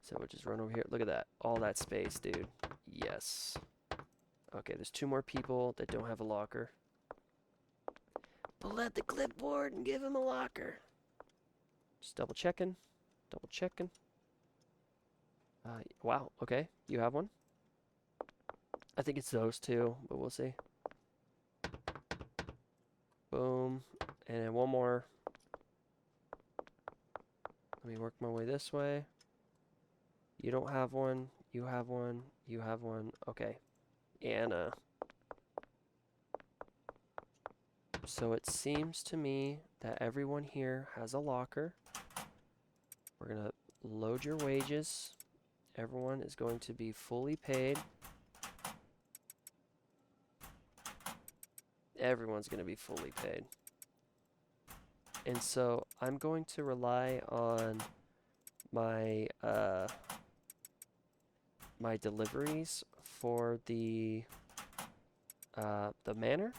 So we'll just run over here. Look at that. All that space, dude. Yes. Okay, there's 2 more people that don't have a locker. Pull out the clipboard and give him a locker. Just double checking. Double checking. Wow, okay. You have one? I think it's those 2, but we'll see. Boom. And then one more. Let me work my way this way. You don't have one. You have one. You have one. Okay. Anna. So it seems to me that everyone here has a locker. We're going to load your wages. Everyone is going to be fully paid. Everyone's going to be fully paid. And so I'm going to rely on my my deliveries for the manor.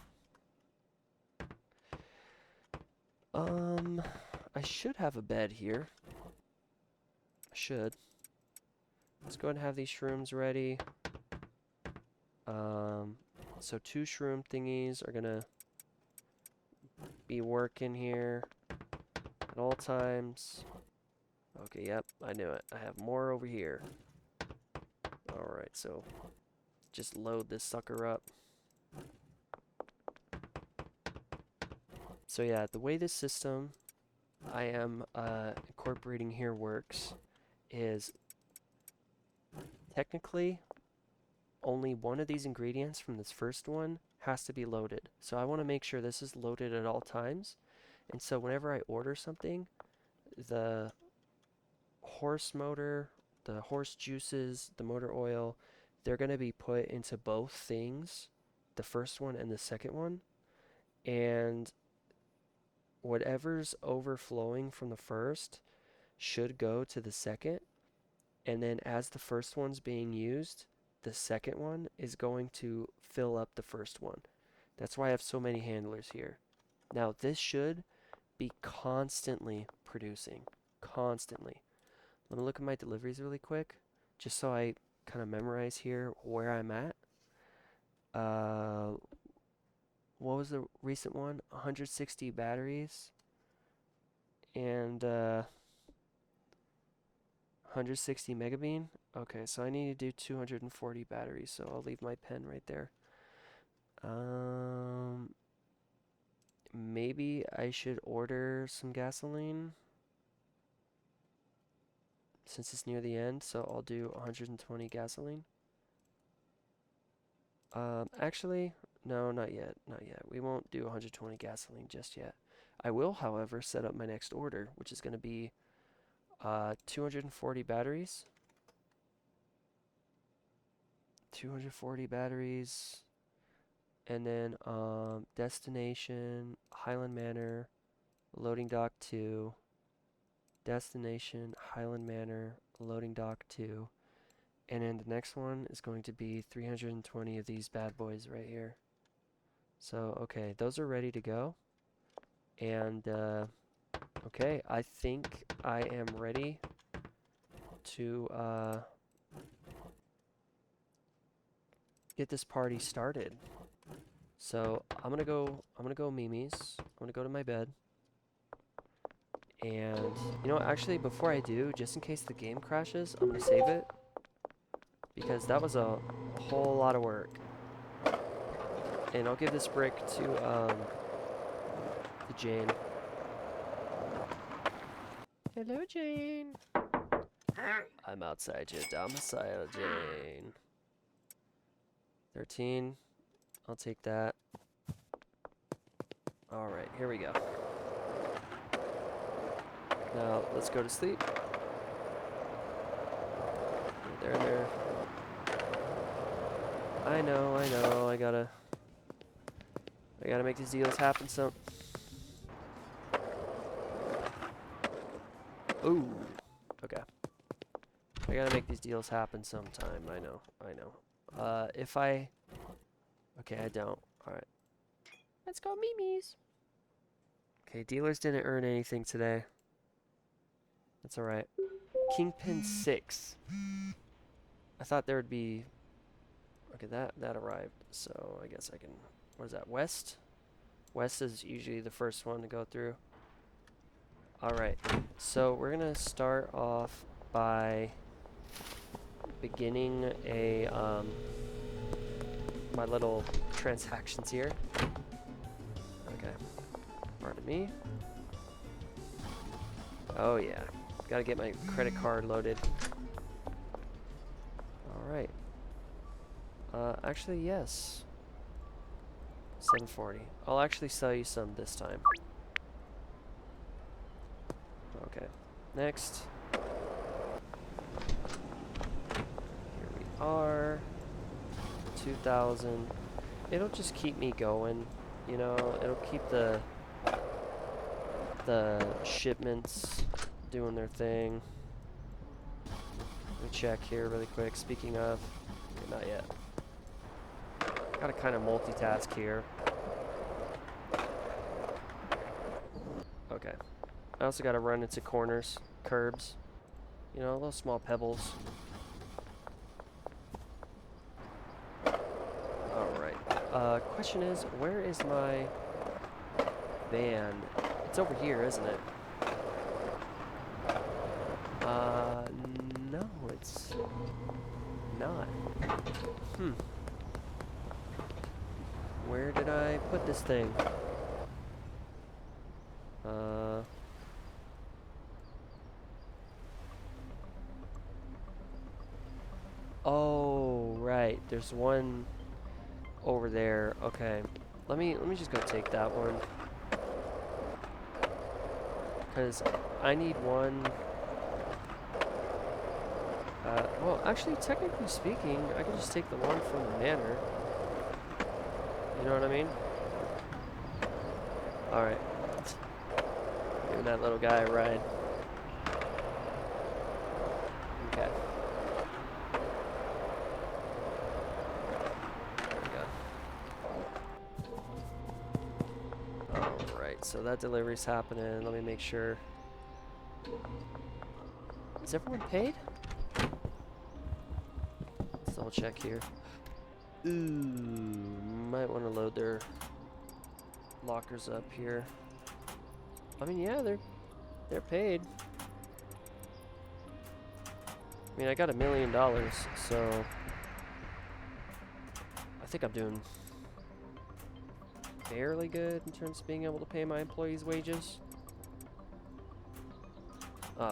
I should have a bed here. I should. Let's go ahead and have these shrooms ready. So 2 shroom thingies are gonna be working here at all times. Okay, yep, I knew it. I have more over here. Alright, so just load this sucker up. So yeah, the way this system I am incorporating here works is technically only one of these ingredients from this first one has to be loaded. So I want to make sure this is loaded at all times. And so whenever I order something, the horse motor, the horse juices, the motor oil, they're going to be put into both things, the first one and the second one. And whatever's overflowing from the first should go to the second. And then as the first one's being used, the second one is going to fill up the first one. That's why I have so many handlers here. Now this should be constantly producing. Constantly. Let me look at my deliveries really quick, just so I kind of memorize here where I'm at. What was the recent one? 160 batteries and 160 megabean. Okay, so I need to do 240 batteries, so I'll leave my pen right there. Maybe I should order some gasoline since it's near the end, so I'll do 120 gasoline. Actually, no, not yet, not yet. We won't do 120 gasoline just yet. I will, however, set up my next order, which is going to be 240 batteries. 240 batteries. And then destination, Highland Manor, loading dock 2. Destination, Highland Manor, loading dock 2. And then the next one is going to be 320 of these bad boys right here. So, okay, those are ready to go. And, okay, I think I am ready to get this party started. So I'm gonna go Mimi's. I'm gonna go to my bed. And you know what, actually before I do, just in case the game crashes, I'm gonna save it. Because that was a whole lot of work. And I'll give this brick to Jane. Hello, Jane. I'm outside your domicile, Jane. 13. I'll take that. Alright, here we go. Now, let's go to sleep. There. I know, I gotta make these deals happen some. Ooh, okay. I gotta make these deals happen sometime, I know. Okay, I don't. Alright. Let's go Mimi's. Okay, dealers didn't earn anything today. That's alright. Kingpin 6. I thought there would be... Okay, that arrived. So I guess I can... What is that? West? West is usually the first one to go through. Alright. So we're going to start off by beginning a... my little transactions here. Okay. Pardon me. Oh yeah. Gotta get my credit card loaded. Alright. Actually, yes. 740. I'll actually sell you some this time. Okay. Next. Here we are. 2,000. It'll just keep me going. You know, it'll keep the shipments doing their thing. Let me check here really quick. Speaking of, okay, not yet. Gotta kind of multitask here. Okay. I also gotta run into corners, curbs. You know, little small pebbles. Alright. Question is, where is my van? It's over here, isn't it? No, it's not. Where did I put this thing? Oh, right. There's one over there. Okay. Let me just go take that one. Cause I need one. Well, actually, technically speaking, I can just take the one from the manor. You know what I mean? Alright. Giving that little guy a ride. Okay. There we go. Alright, so that delivery's happening. Let me make sure. Is everyone paid? Let's double check here. Ooh, might want to load their lockers up here. I mean, yeah, they're paid. I mean, I got $1 million, so I think I'm doing fairly good in terms of being able to pay my employees' wages.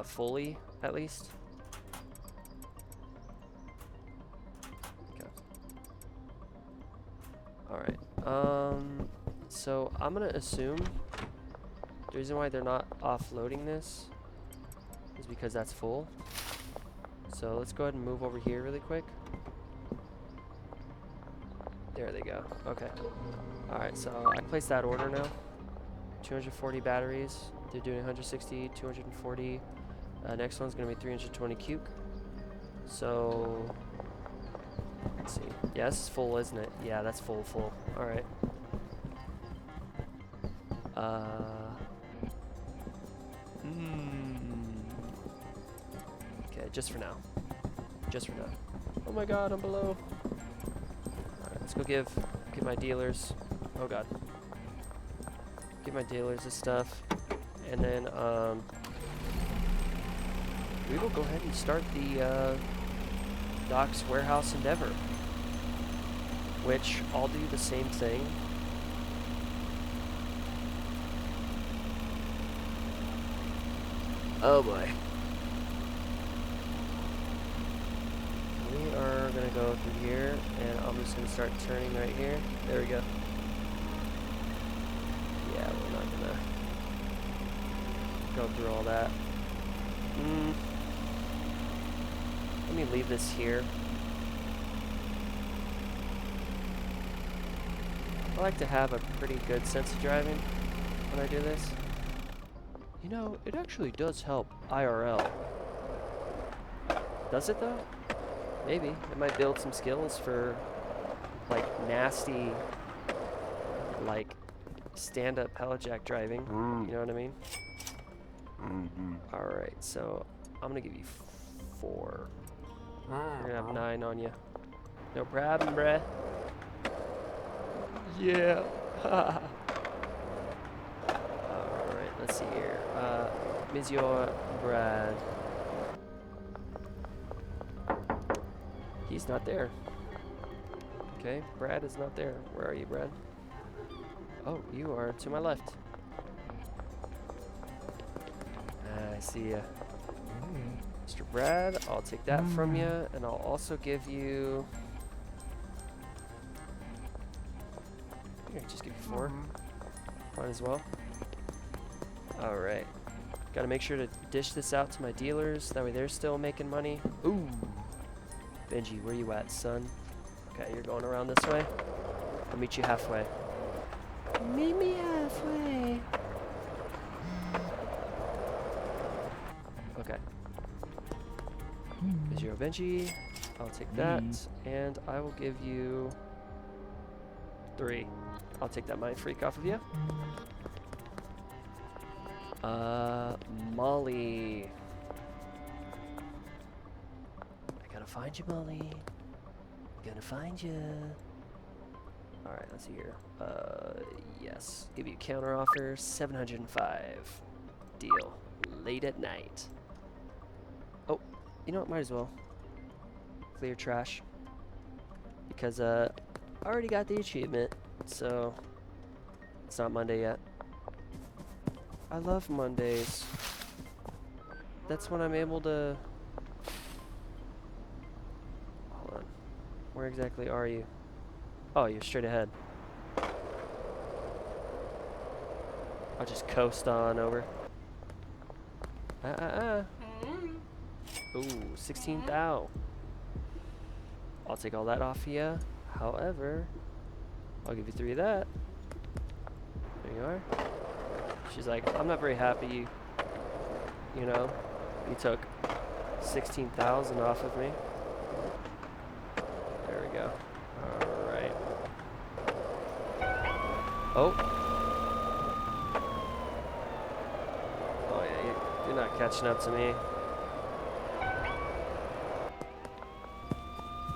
Fully, at least. Alright, so I'm gonna assume the reason why they're not offloading this is because that's full. So let's go ahead and move over here really quick. There they go. Okay. Alright, so I placed that order now. 240 batteries. They're doing 160, 240. Next one's gonna be 320 cuke. So let's see. Yeah, this is full, isn't it? Yeah, that's full. Alright. Okay, just for now. Oh my god, I'm below. Alright, let's go give my dealers. Oh god. Give my dealers this stuff. And then, we will go ahead and start the, Doc's Warehouse Endeavor. Which, I'll do the same thing. Oh boy. We are gonna go through here, and I'm just gonna start turning right here. There we go. Yeah, we're not gonna go through all that. Let me leave this here. I like to have a pretty good sense of driving when I do this. You know, it actually does help IRL. Does it though? Maybe. It might build some skills for, like, nasty, like, stand-up pallet jack driving. You know what I mean? Alright, so I'm gonna give you 4. You're gonna have 9 on you. No problem, bruh. Yeah. Alright, let's see here. Monsieur Brad. He's not there. Okay, Brad is not there. Where are you, Brad? Oh, you are to my left. I see ya. Mr. Brad, I'll take that from you, and I'll also give you... Here, just give you 4. Might as well. Alright. Gotta make sure to dish this out to my dealers, that way they're still making money. Ooh! Benji, where you at, son? Okay, you're going around this way. I'll meet you halfway. Meet me halfway. Okay. Zero Benji. I'll take that, and I will give you 3. I'll take that mind freak off of you. Molly. I gotta find you, Molly. Gonna find you. Alright, let's see here. Yes. Give you a counter offer, 705. Deal. Late at night. Oh, you know what? Might as well clear trash. Because, I already got the achievement, so it's not Monday yet. I love Mondays. That's when I'm able to... Hold on. Where exactly are you? Oh, you're straight ahead. I'll just coast on over. Ooh, 16,000. I'll take all that off of you. However, I'll give you 3 of that. There you are. She's like, I'm not very happy you know, you took 16,000 off of me. There we go. Alright. Oh. Oh yeah, you're not catching up to me.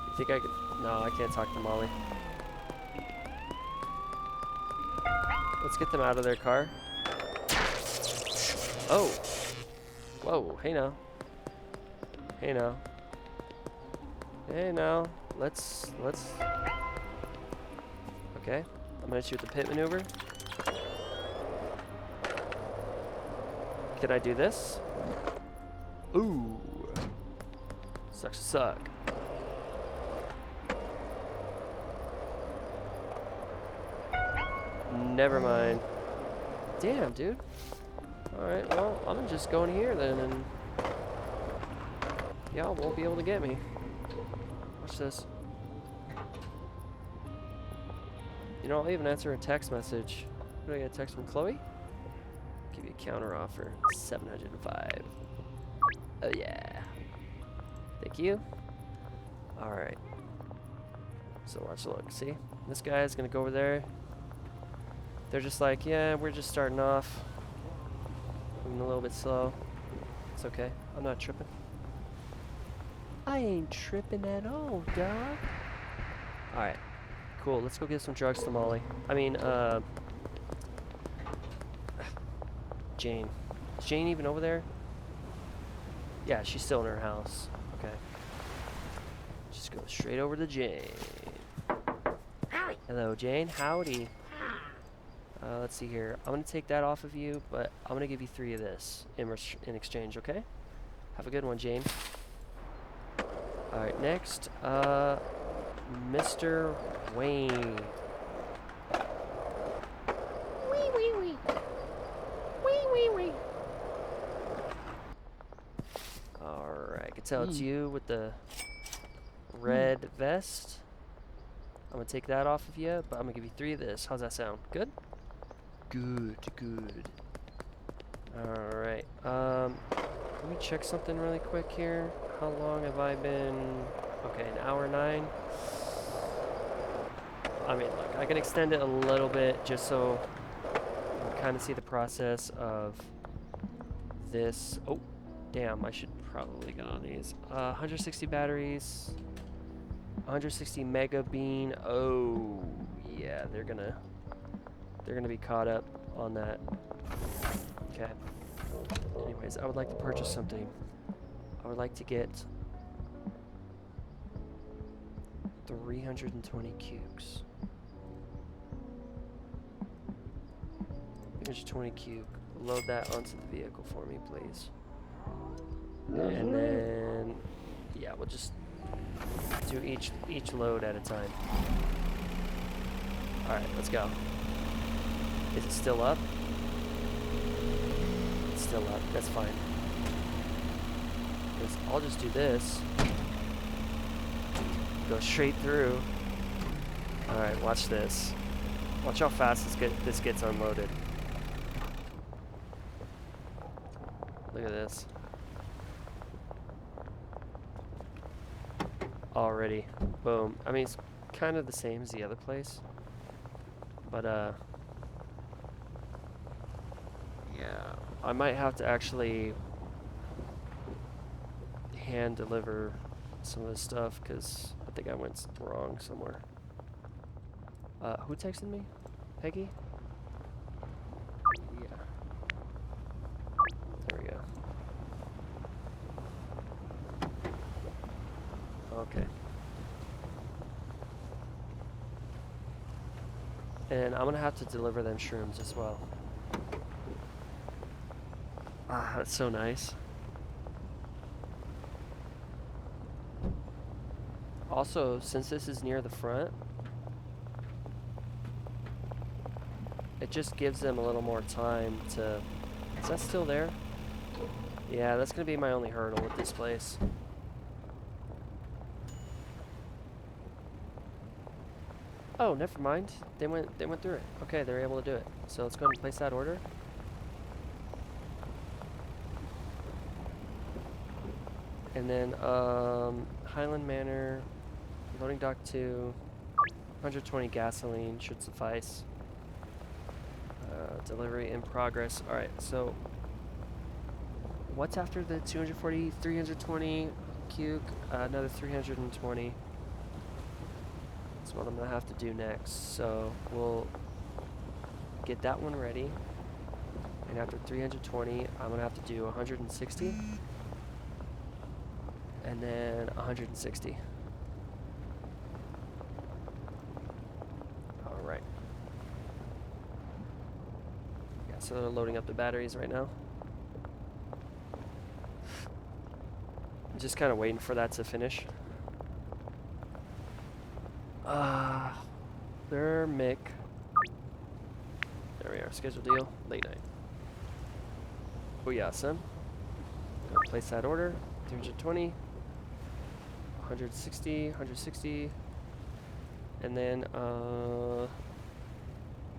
You think I could? No, I can't talk to Molly. Let's get them out of their car. Oh. Whoa, hey now. Hey now. Hey now. Let's... Okay. I'm gonna shoot the pit maneuver. Can I do this? Ooh. Sucks to suck. Never mind. Damn, dude. Alright, well, I'm just going here then, and y'all won't be able to get me. Watch this. You know, I'll even answer a text message. What, do I get a text from Chloe? Give you a counter offer. 705. Oh yeah. Thank you. Alright. So watch the look. See? This guy's gonna go over there. They're just like, yeah, we're just starting off. I'm a little bit slow. It's okay. I'm not tripping. I ain't tripping at all, dog. Alright. Cool. Let's go get some drugs to Molly. I mean, Jane. Is Jane even over there? Yeah, she's still in her house. Okay. Just go straight over to Jane. Howdy. Hello, Jane. Howdy. Let's see here. I'm going to take that off of you, but I'm going to give you 3 of this in exchange, okay? Have a good one, Jane. Alright, next, Mr. Wayne. Wee, wee, wee. Wee, wee, wee. Alright, I can tell it's you with the red vest. I'm going to take that off of you, but I'm going to give you 3 of this. How's that sound? Good? Good, good. Alright, let me check something really quick here. How long have I been? Okay, an hour 9. I mean, look, I can extend it a little bit just so you can kind of see the process of this. Oh, Damn, I should probably get on these. 160 batteries. 160 mega bean. Oh, yeah, they're gonna be caught up on that. Okay. Anyways, I would like to purchase something. I would like to get 320 cubes. 320 cube. Load that onto the vehicle for me, please. And then, yeah, we'll just do each load at a time. All right, let's go. Is it still up? It's still up. That's fine. Because I'll just do this. Go straight through. All right, watch this. Watch how fast this gets unloaded. Look at this. Already. Boom. I mean, it's kind of the same as the other place. But, yeah. I might have to actually hand deliver some of this stuff because I think I went wrong somewhere. Who texted me? Peggy? Yeah. There we go. Okay. And I'm gonna have to deliver them shrooms as well. Ah, that's so nice. Also, since this is near the front, it just gives them a little more time to... Is that still there? Yeah, that's gonna be my only hurdle with this place. Oh, never mind. They went through it. Okay, they're able to do it. So let's go ahead and place that order. And then Highland Manor, loading dock 2, 120 gasoline should suffice. Delivery in progress. All right, so what's after the 240, 320 cube? Another 320. That's what I'm gonna have to do next. So we'll get that one ready. And after 320, I'm gonna have to do 160. And then 160. All right. Yeah, so they're loading up the batteries right now. I'm just kind of waiting for that to finish. There, Mick. There we are. Schedule deal. Late night. Oh yeah, son. Gonna place that order. 320. 160. 160. And then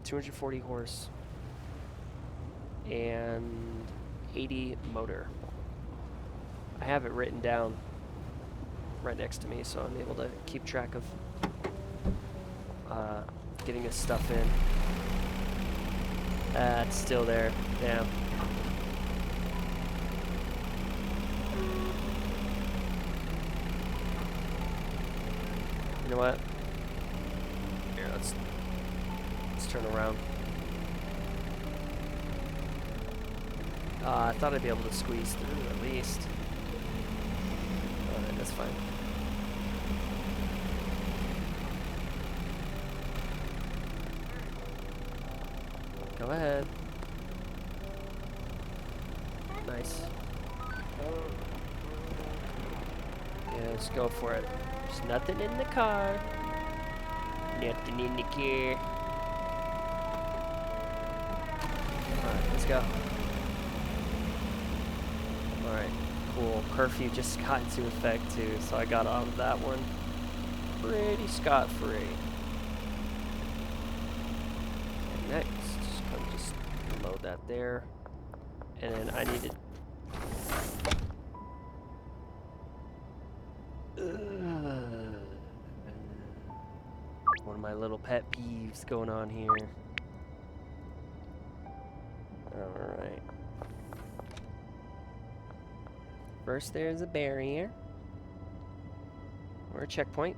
240 horse. And 80 motor. I have it written down right next to me, so I'm able to keep track of getting his stuff in. It's still there. Damn. You know what? Here, let's turn around. I thought I'd be able to squeeze through at least. Alright, that's fine. Go ahead. Nice. Yeah, let's go for it. There's nothing in the car. Nothing in the car. Alright, let's go. Alright, cool. Curfew just got into effect too, so I got out of that one pretty scot-free. And next, just load that there. And then I needed... one of my little pet peeves going on here. Alright. First there's a barrier. Or a checkpoint.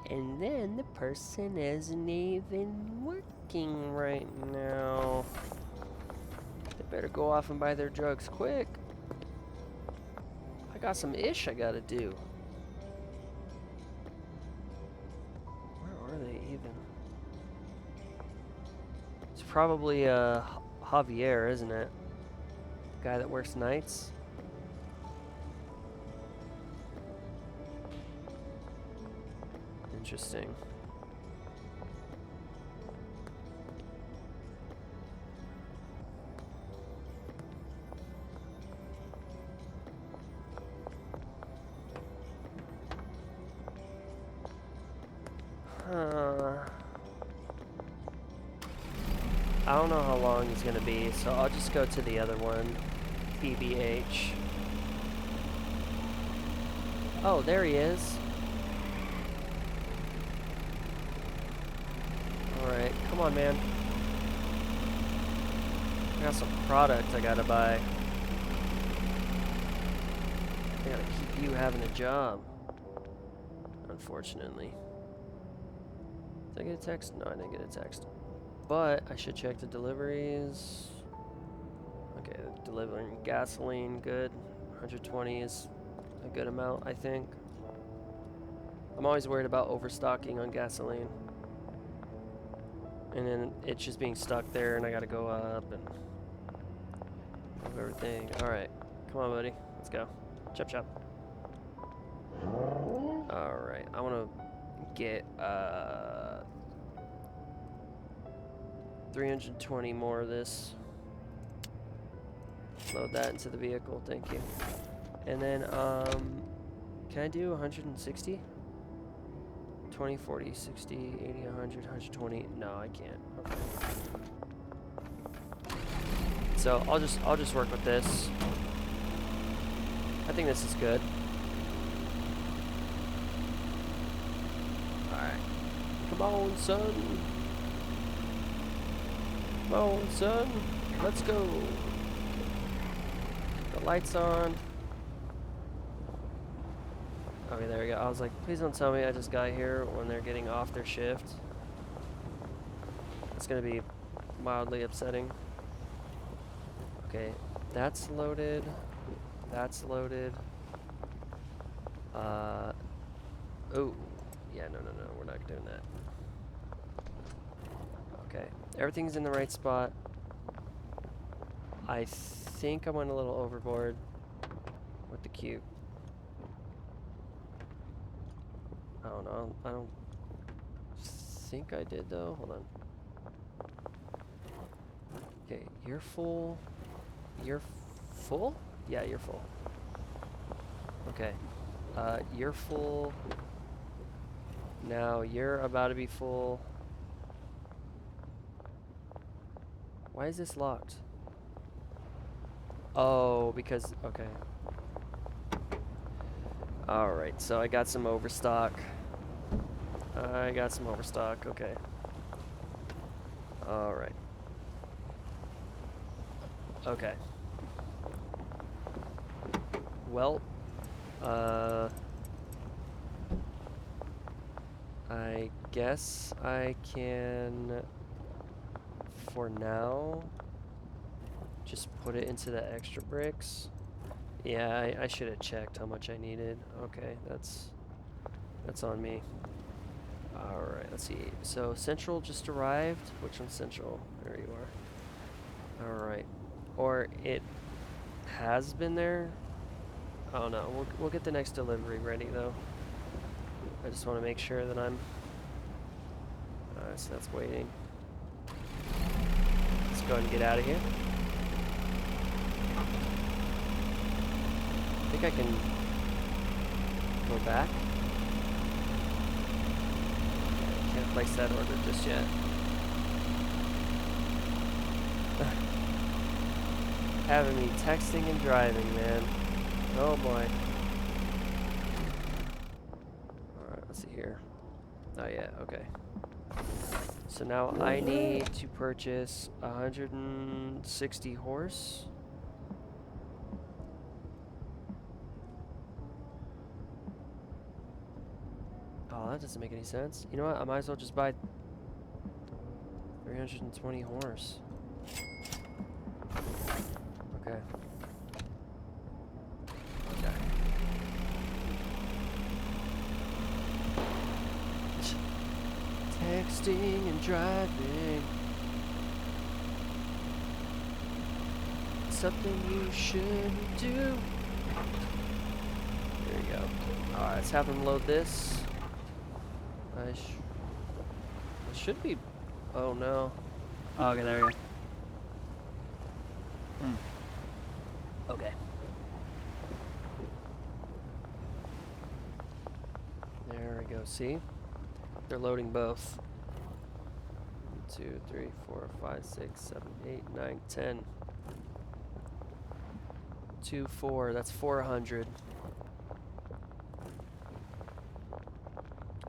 And then the person isn't even working right now. They better go off and buy their drugs quick. I got some ish I gotta do. Where are they even? It's probably Javier, isn't it? The guy that works nights. Interesting. I don't know how long he's gonna be, so I'll just go to the other one. TBH. Oh, there he is. Alright, come on, man. I got some product I gotta buy. I gotta keep you having a job. Unfortunately. Did I get a text? No, I didn't get a text. But I should check the deliveries. Okay, delivering gasoline, good. 120 is a good amount, I think. I'm always worried about overstocking on gasoline. And then it's just being stuck there and I gotta go up and move everything. Alright, come on, buddy. Let's go. Chop chop. Alright, I wanna get 320 more of this. Load that into the vehicle, thank you. And then, can I do 160? 20, 40, 60, 80, 100, 120. No, I can't. Okay. So I'll just work with this. I think this is good. Alright. Come on, son. Come on, son. Let's go. The lights on. Okay, there we go. I was like, please don't tell me I just got here when they're getting off their shift. It's gonna be mildly upsetting. Okay, that's loaded. That's loaded. Oh, yeah, no, we're not doing that. Okay, everything's in the right spot. I think I went a little overboard with the cube. I don't know. I don't think I did though. Hold on. Okay, you're full. You're full? Yeah, you're full. Okay. You're full. Now you're about to be full. Why is this locked? Oh, because, okay. Alright, so I got some overstock. Okay. Alright. Okay. Well, I guess I can, for now, just put it into the extra bricks. Yeah, I should have checked how much I needed. Okay, that's on me. Alright, let's see. So, Central just arrived. Which one's Central? There you are. Alright. Or it has been there. I don't know. We'll get the next delivery ready, though. I just want to make sure that I'm... so that's waiting. Let's go ahead and get out of here. I think I can go back. Can't place that order just yet. Having me texting and driving, man. Oh boy. Alright, let's see here. Oh yeah, okay. So now I need to purchase 160 horse. that doesn't make any sense. You know what? I might as well just buy 320 horse. Okay. Okay. Texting and driving. Something you shouldn't do. There you go. Alright, let's have him load this. It should be. Oh no. Oh, okay, there we go. Okay. There we go. See? They're loading both. 1, 2, 3, 4, 5, 6, 7, 8, 9, 10. 2, 4. That's 400.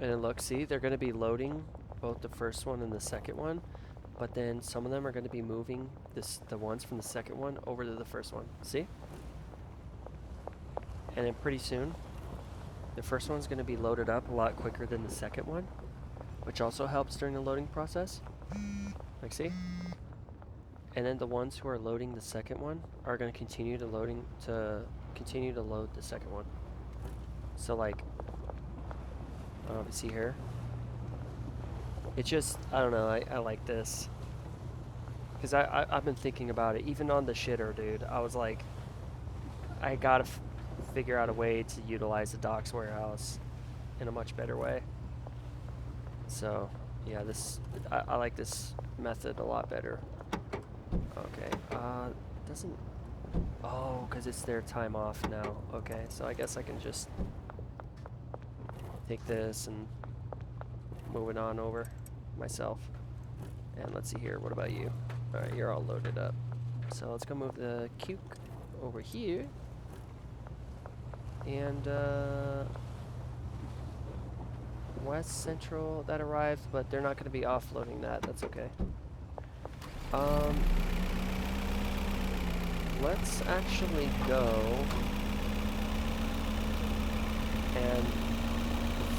And then look, see, they're going to be loading both the first one and the second one, but then some of them are going to be moving the ones from the second one over to the first one. See? And then pretty soon, the first one's going to be loaded up a lot quicker than the second one, which also helps during the loading process. Like, see? And then the ones who are loading the second one are going to continue to load the second one. So like, I don't know if you see here. It's just, I don't know, I like this. Because I've been thinking about it, even on the shitter, dude. I was like, I gotta figure out a way to utilize the docks warehouse in a much better way. So, yeah, I like this method a lot better. Okay, doesn't, oh, because it's their time off now. Okay, so I guess I can just take this and move it on over myself. And let's see here, what about you? Alright, you're all loaded up. So let's go move the cuke over here. And West Central, that arrived, but they're not going to be offloading that. That's okay. Let's actually go and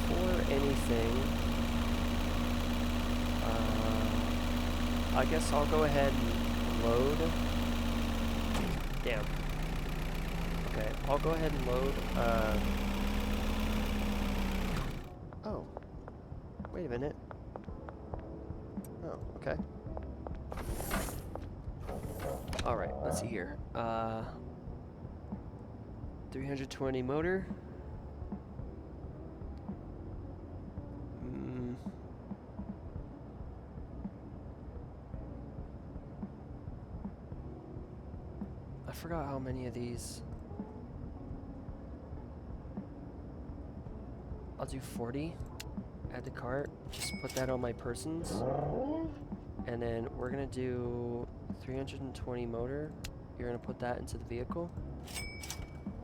before anything, I guess I'll go ahead and load. Damn. Okay, I'll go ahead and load, oh. Wait a minute. Oh, okay. Alright, let's see here. 320 motor. I forgot how many of these. I'll do 40. Add to cart. Just put that on my persons. And then we're gonna do 320 motor. You're gonna put that into the vehicle.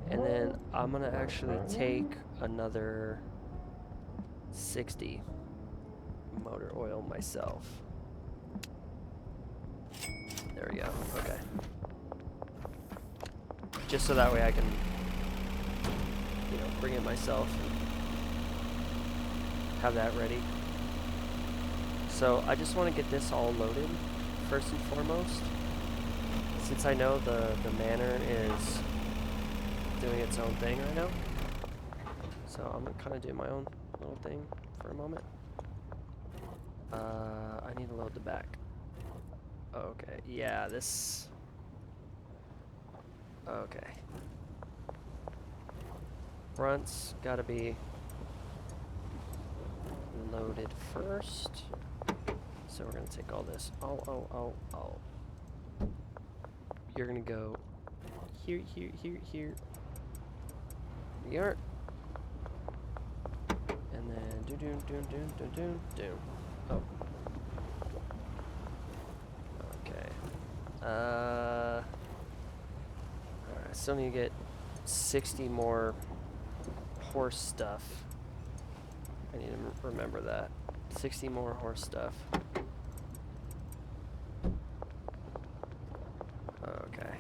And then I'm gonna actually take another 60 motor oil myself. There we go. Okay. Just so that way I can, you know, bring it myself and have that ready. So I just want to get this all loaded first and foremost, since I know the manor is doing its own thing right now. So I'm gonna kind of do my own little thing for a moment. I need to load the back. Okay, yeah, this. Okay. Fronts gotta be loaded first. So we're gonna take all this. Oh. You're gonna go here. Here. And then do. Oh. Okay. Alright, I still need to get 60 more horse stuff. I need to remember that. 60 more horse stuff. Okay.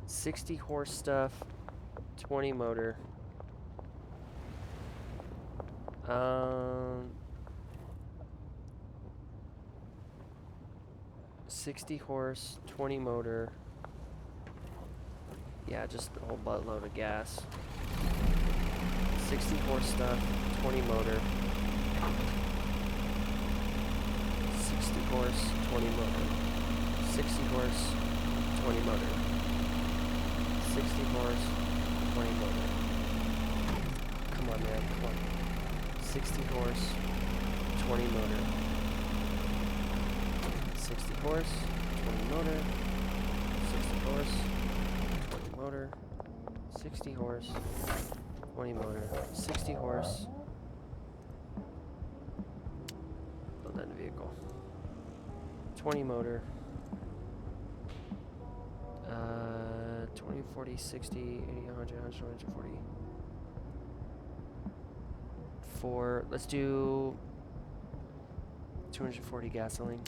60 horse stuff, 20 motor. Um, 60 horse, 20 motor. Yeah, just a whole buttload of gas. 60 horse stuff, 20 motor. 60 horse, 20 motor. 60 horse, 20 motor. 60 horse, 20 motor. Come on, man, come on. 60 horse, 20 motor. 60 horse, 20 motor. 60 horse, 20 motor. 60 horse, 20 motor. 60 horse. Build that in the vehicle. 20 motor. 20, 40, 60, 80, 100, 100, 140. Let's do 240 gasoline.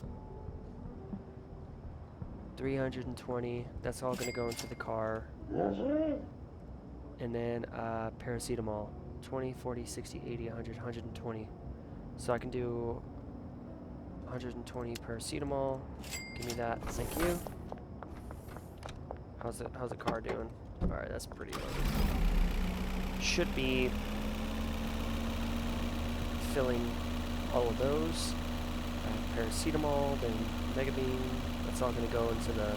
320, that's all gonna go into the car. And then paracetamol. 20, 40, 60, 80, 100, 120. So I can do 120 paracetamol. Give me that, thank you. How's the car doing? Alright, that's pretty loaded. Should be filling all of those. Paracetamol, then Megabeam. That's all gonna go into the...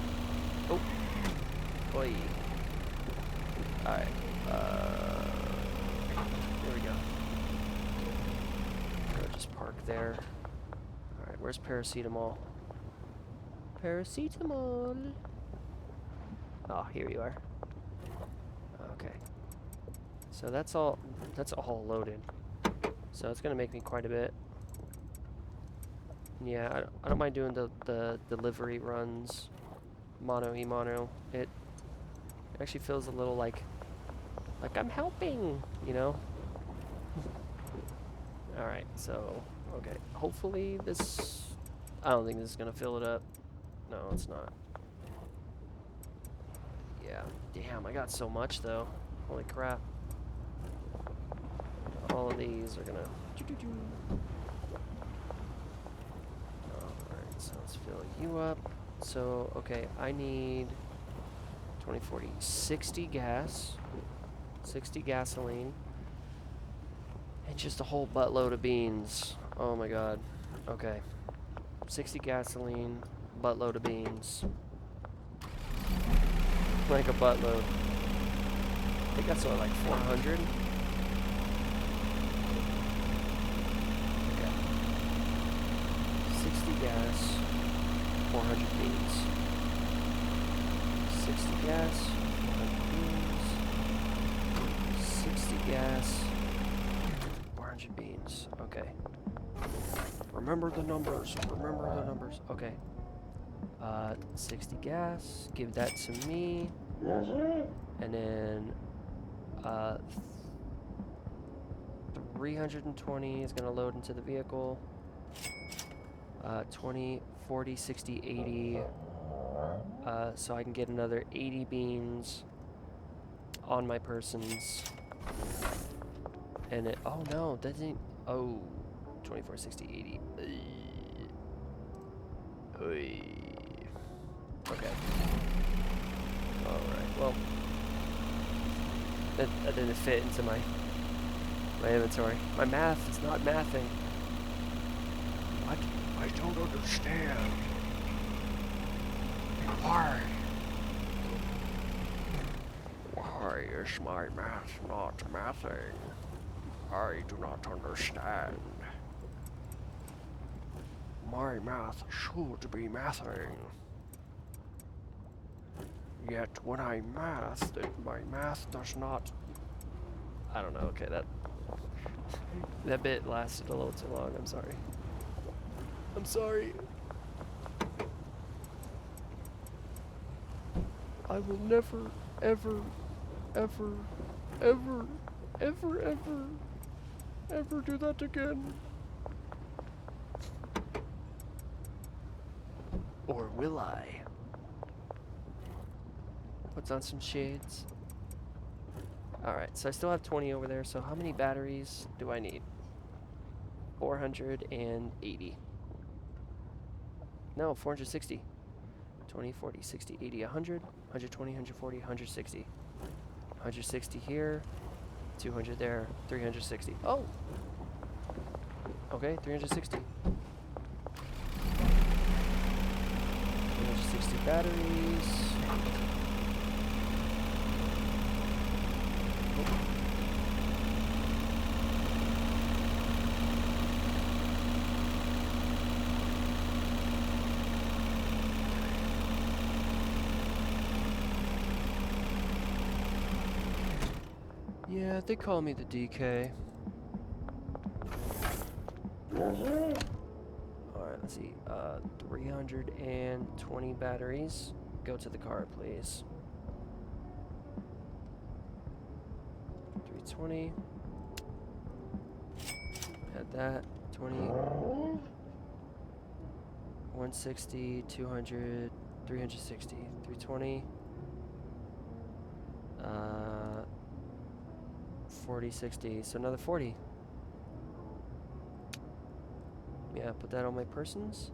Oh! Boy. Alright. There we go. Go just park there. Alright, where's paracetamol? Paracetamol! Oh, here you are. Okay. So that's all loaded. So it's gonna make me quite a bit. Yeah, I don't mind doing the delivery runs. Mono e mono. It actually feels a little like I'm helping, you know? Alright, so okay. Hopefully this, I don't think this is gonna fill it up. No, it's not. Yeah, damn, I got so much though. Holy crap. All of these are gonna... Alright, so let's fill you up. So, okay, I need 20, 40, 60 gas, 60 gasoline, and just a whole buttload of beans. Oh my god. Okay. 60 gasoline, buttload of beans. Like a buttload. I think that's what, like 400? Okay. 60 gas, 400 beans. 60 gas, 400 beans. 60 gas, 400 beans. Okay. Remember the numbers. Remember the numbers. Okay. 60 gas. Give that to me. And then 320 is going to load into the vehicle. 20, 40, 60, 80. So I can get another 80 beans on my persons. And it, oh no, that didn't, oh, 24, 60, 80. Okay. Alright, well, that didn't fit into my inventory. My math is not mathing. What? I don't understand. Why? Why is my math not mathing? I do not understand. My math should be mathing. Yet when I math, my math does not... I don't know, okay, that bit lasted a little too long, I'm sorry. I'm sorry. I will never, ever, ever, ever, ever, ever, ever do that again. Or will I? Puts on some shades. Alright, so I still have 20 over there, so how many batteries do I need? 480. No, 460. 20, 40, 60, 80, 100, 120, 140, 160. 160 here, 200 there, 360. Oh! Okay, 360. 360 batteries. Oh. Yeah, they call me the DK. Alright, let's see. 320 batteries. Go to the car, please. 320. Had that. 20. 160, 200, 360, 320. 40, 60, so another 40. Yeah, put that on my persons.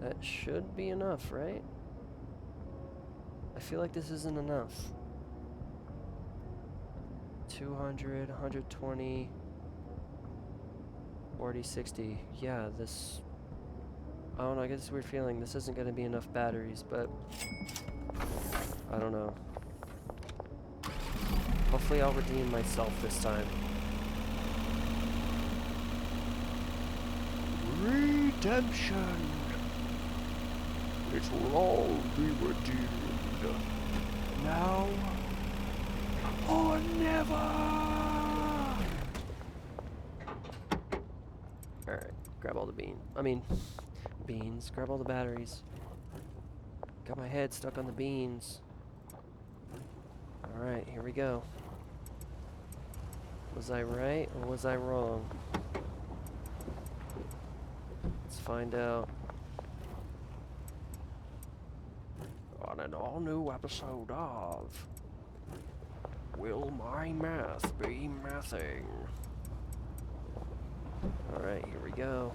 That should be enough, right? I feel like this isn't enough. 200, 120, 40, 60. Yeah, this... I don't know, I get this weird feeling this isn't going to be enough batteries, but... I don't know. Hopefully I'll redeem myself this time. Redemption! It will all be redeemed. Now or never! Alright, grab all the beans. Grab all the batteries. Got my head stuck on the beans. Alright, here we go. Was I right or was I wrong? Let's find out. On an all-new episode of Will My Math Be Mathing? Alright, here we go.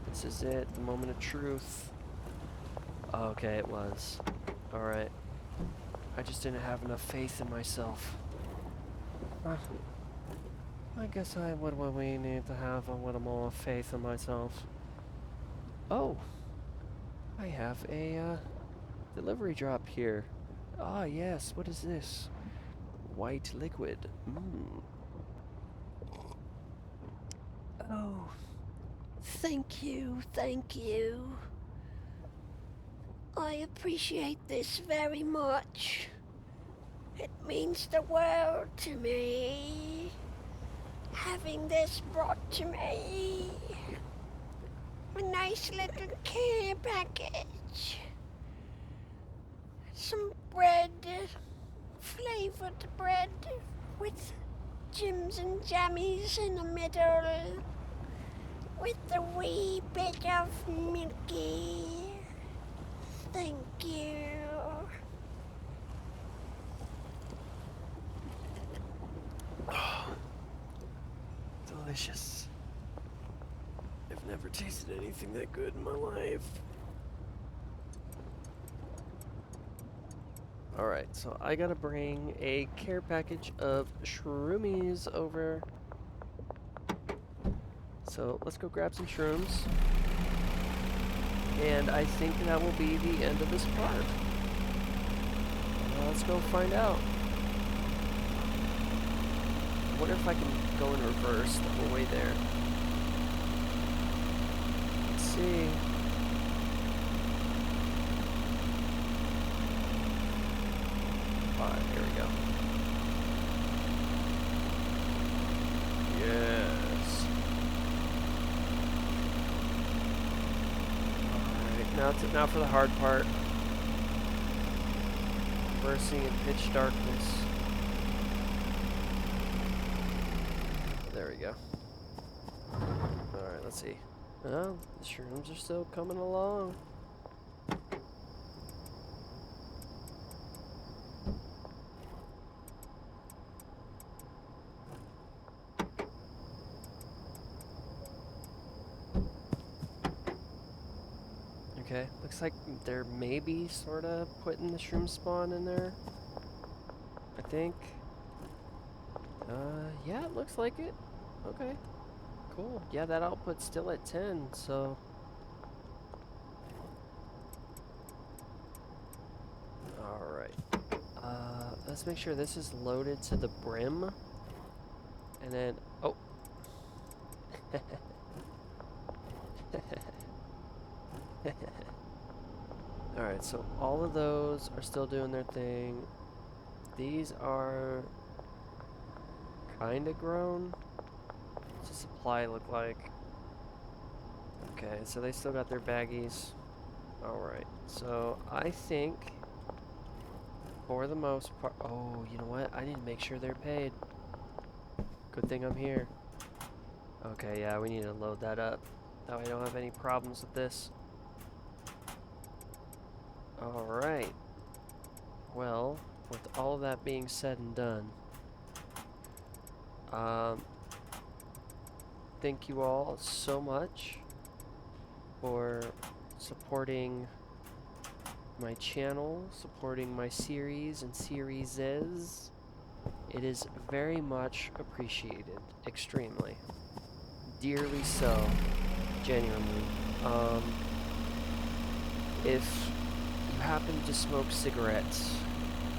This is it, the moment of truth. Okay, it was. Alright. I just didn't have enough faith in myself. I guess what we need to have a little more faith in myself. Oh! I have a, delivery drop here. Ah, yes, what is this? White liquid. Oh. Thank you, thank you. I appreciate this very much. It means the world to me. Having this brought to me. A nice little care package. Some bread. Flavored bread with gems and jammies in the middle. With a wee bit of milky. Thank you. Delicious. I've never tasted anything that good in my life. Alright, so I gotta bring a care package of shroomies over. So let's go grab some shrooms. And I think that will be the end of this part. Let's go find out. I wonder if I can go in reverse the whole way there. Let's see. Alright, here we go. Yes. Alright, now for the hard part. Reversing in pitch darkness. There we go. Alright, let's see. Oh, the shrooms are still coming along. Okay, looks like they're maybe sorta putting the shroom spawn in there. I think. Yeah, it looks like it. Okay, cool. Yeah, that output's still at 10, so. Alright. Let's make sure this is loaded to the brim. And then, oh. Alright, so all of those are still doing their thing. These are kinda grown. What's the supply look like? Okay, so they still got their baggies. Alright, so I think for the most part, oh, you know what? I need to make sure they're paid. Good thing I'm here. Okay, yeah, we need to load that up. That way I don't have any problems with this. Alright. Well, with all of that being said and done, thank you all so much for supporting my channel, supporting my series and series. It is very much appreciated, extremely. Dearly so, genuinely. If you happen to smoke cigarettes,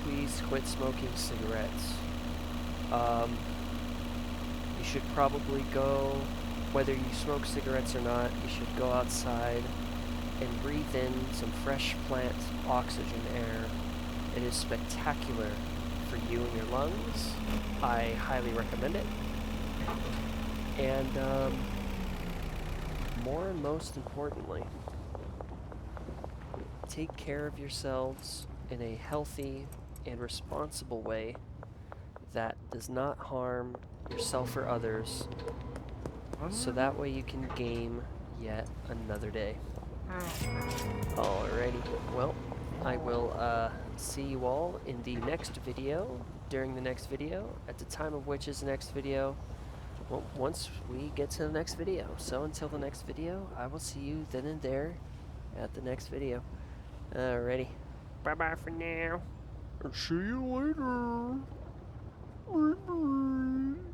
please quit smoking cigarettes. You should probably go, whether you smoke cigarettes or not, you should go outside and breathe in some fresh plant oxygen air. It is spectacular for you and your lungs. I highly recommend it. And more and most importantly, take care of yourselves in a healthy and responsible way that does not harm yourself or others, so that way you can game yet another day. Alrighty, well, I will see you all in the next video, during the next video, at the time of which is the next video, well, once we get to the next video. So until the next video, I will see you then and there at the next video. Alrighty, bye-bye for now. See you later. Bye-bye.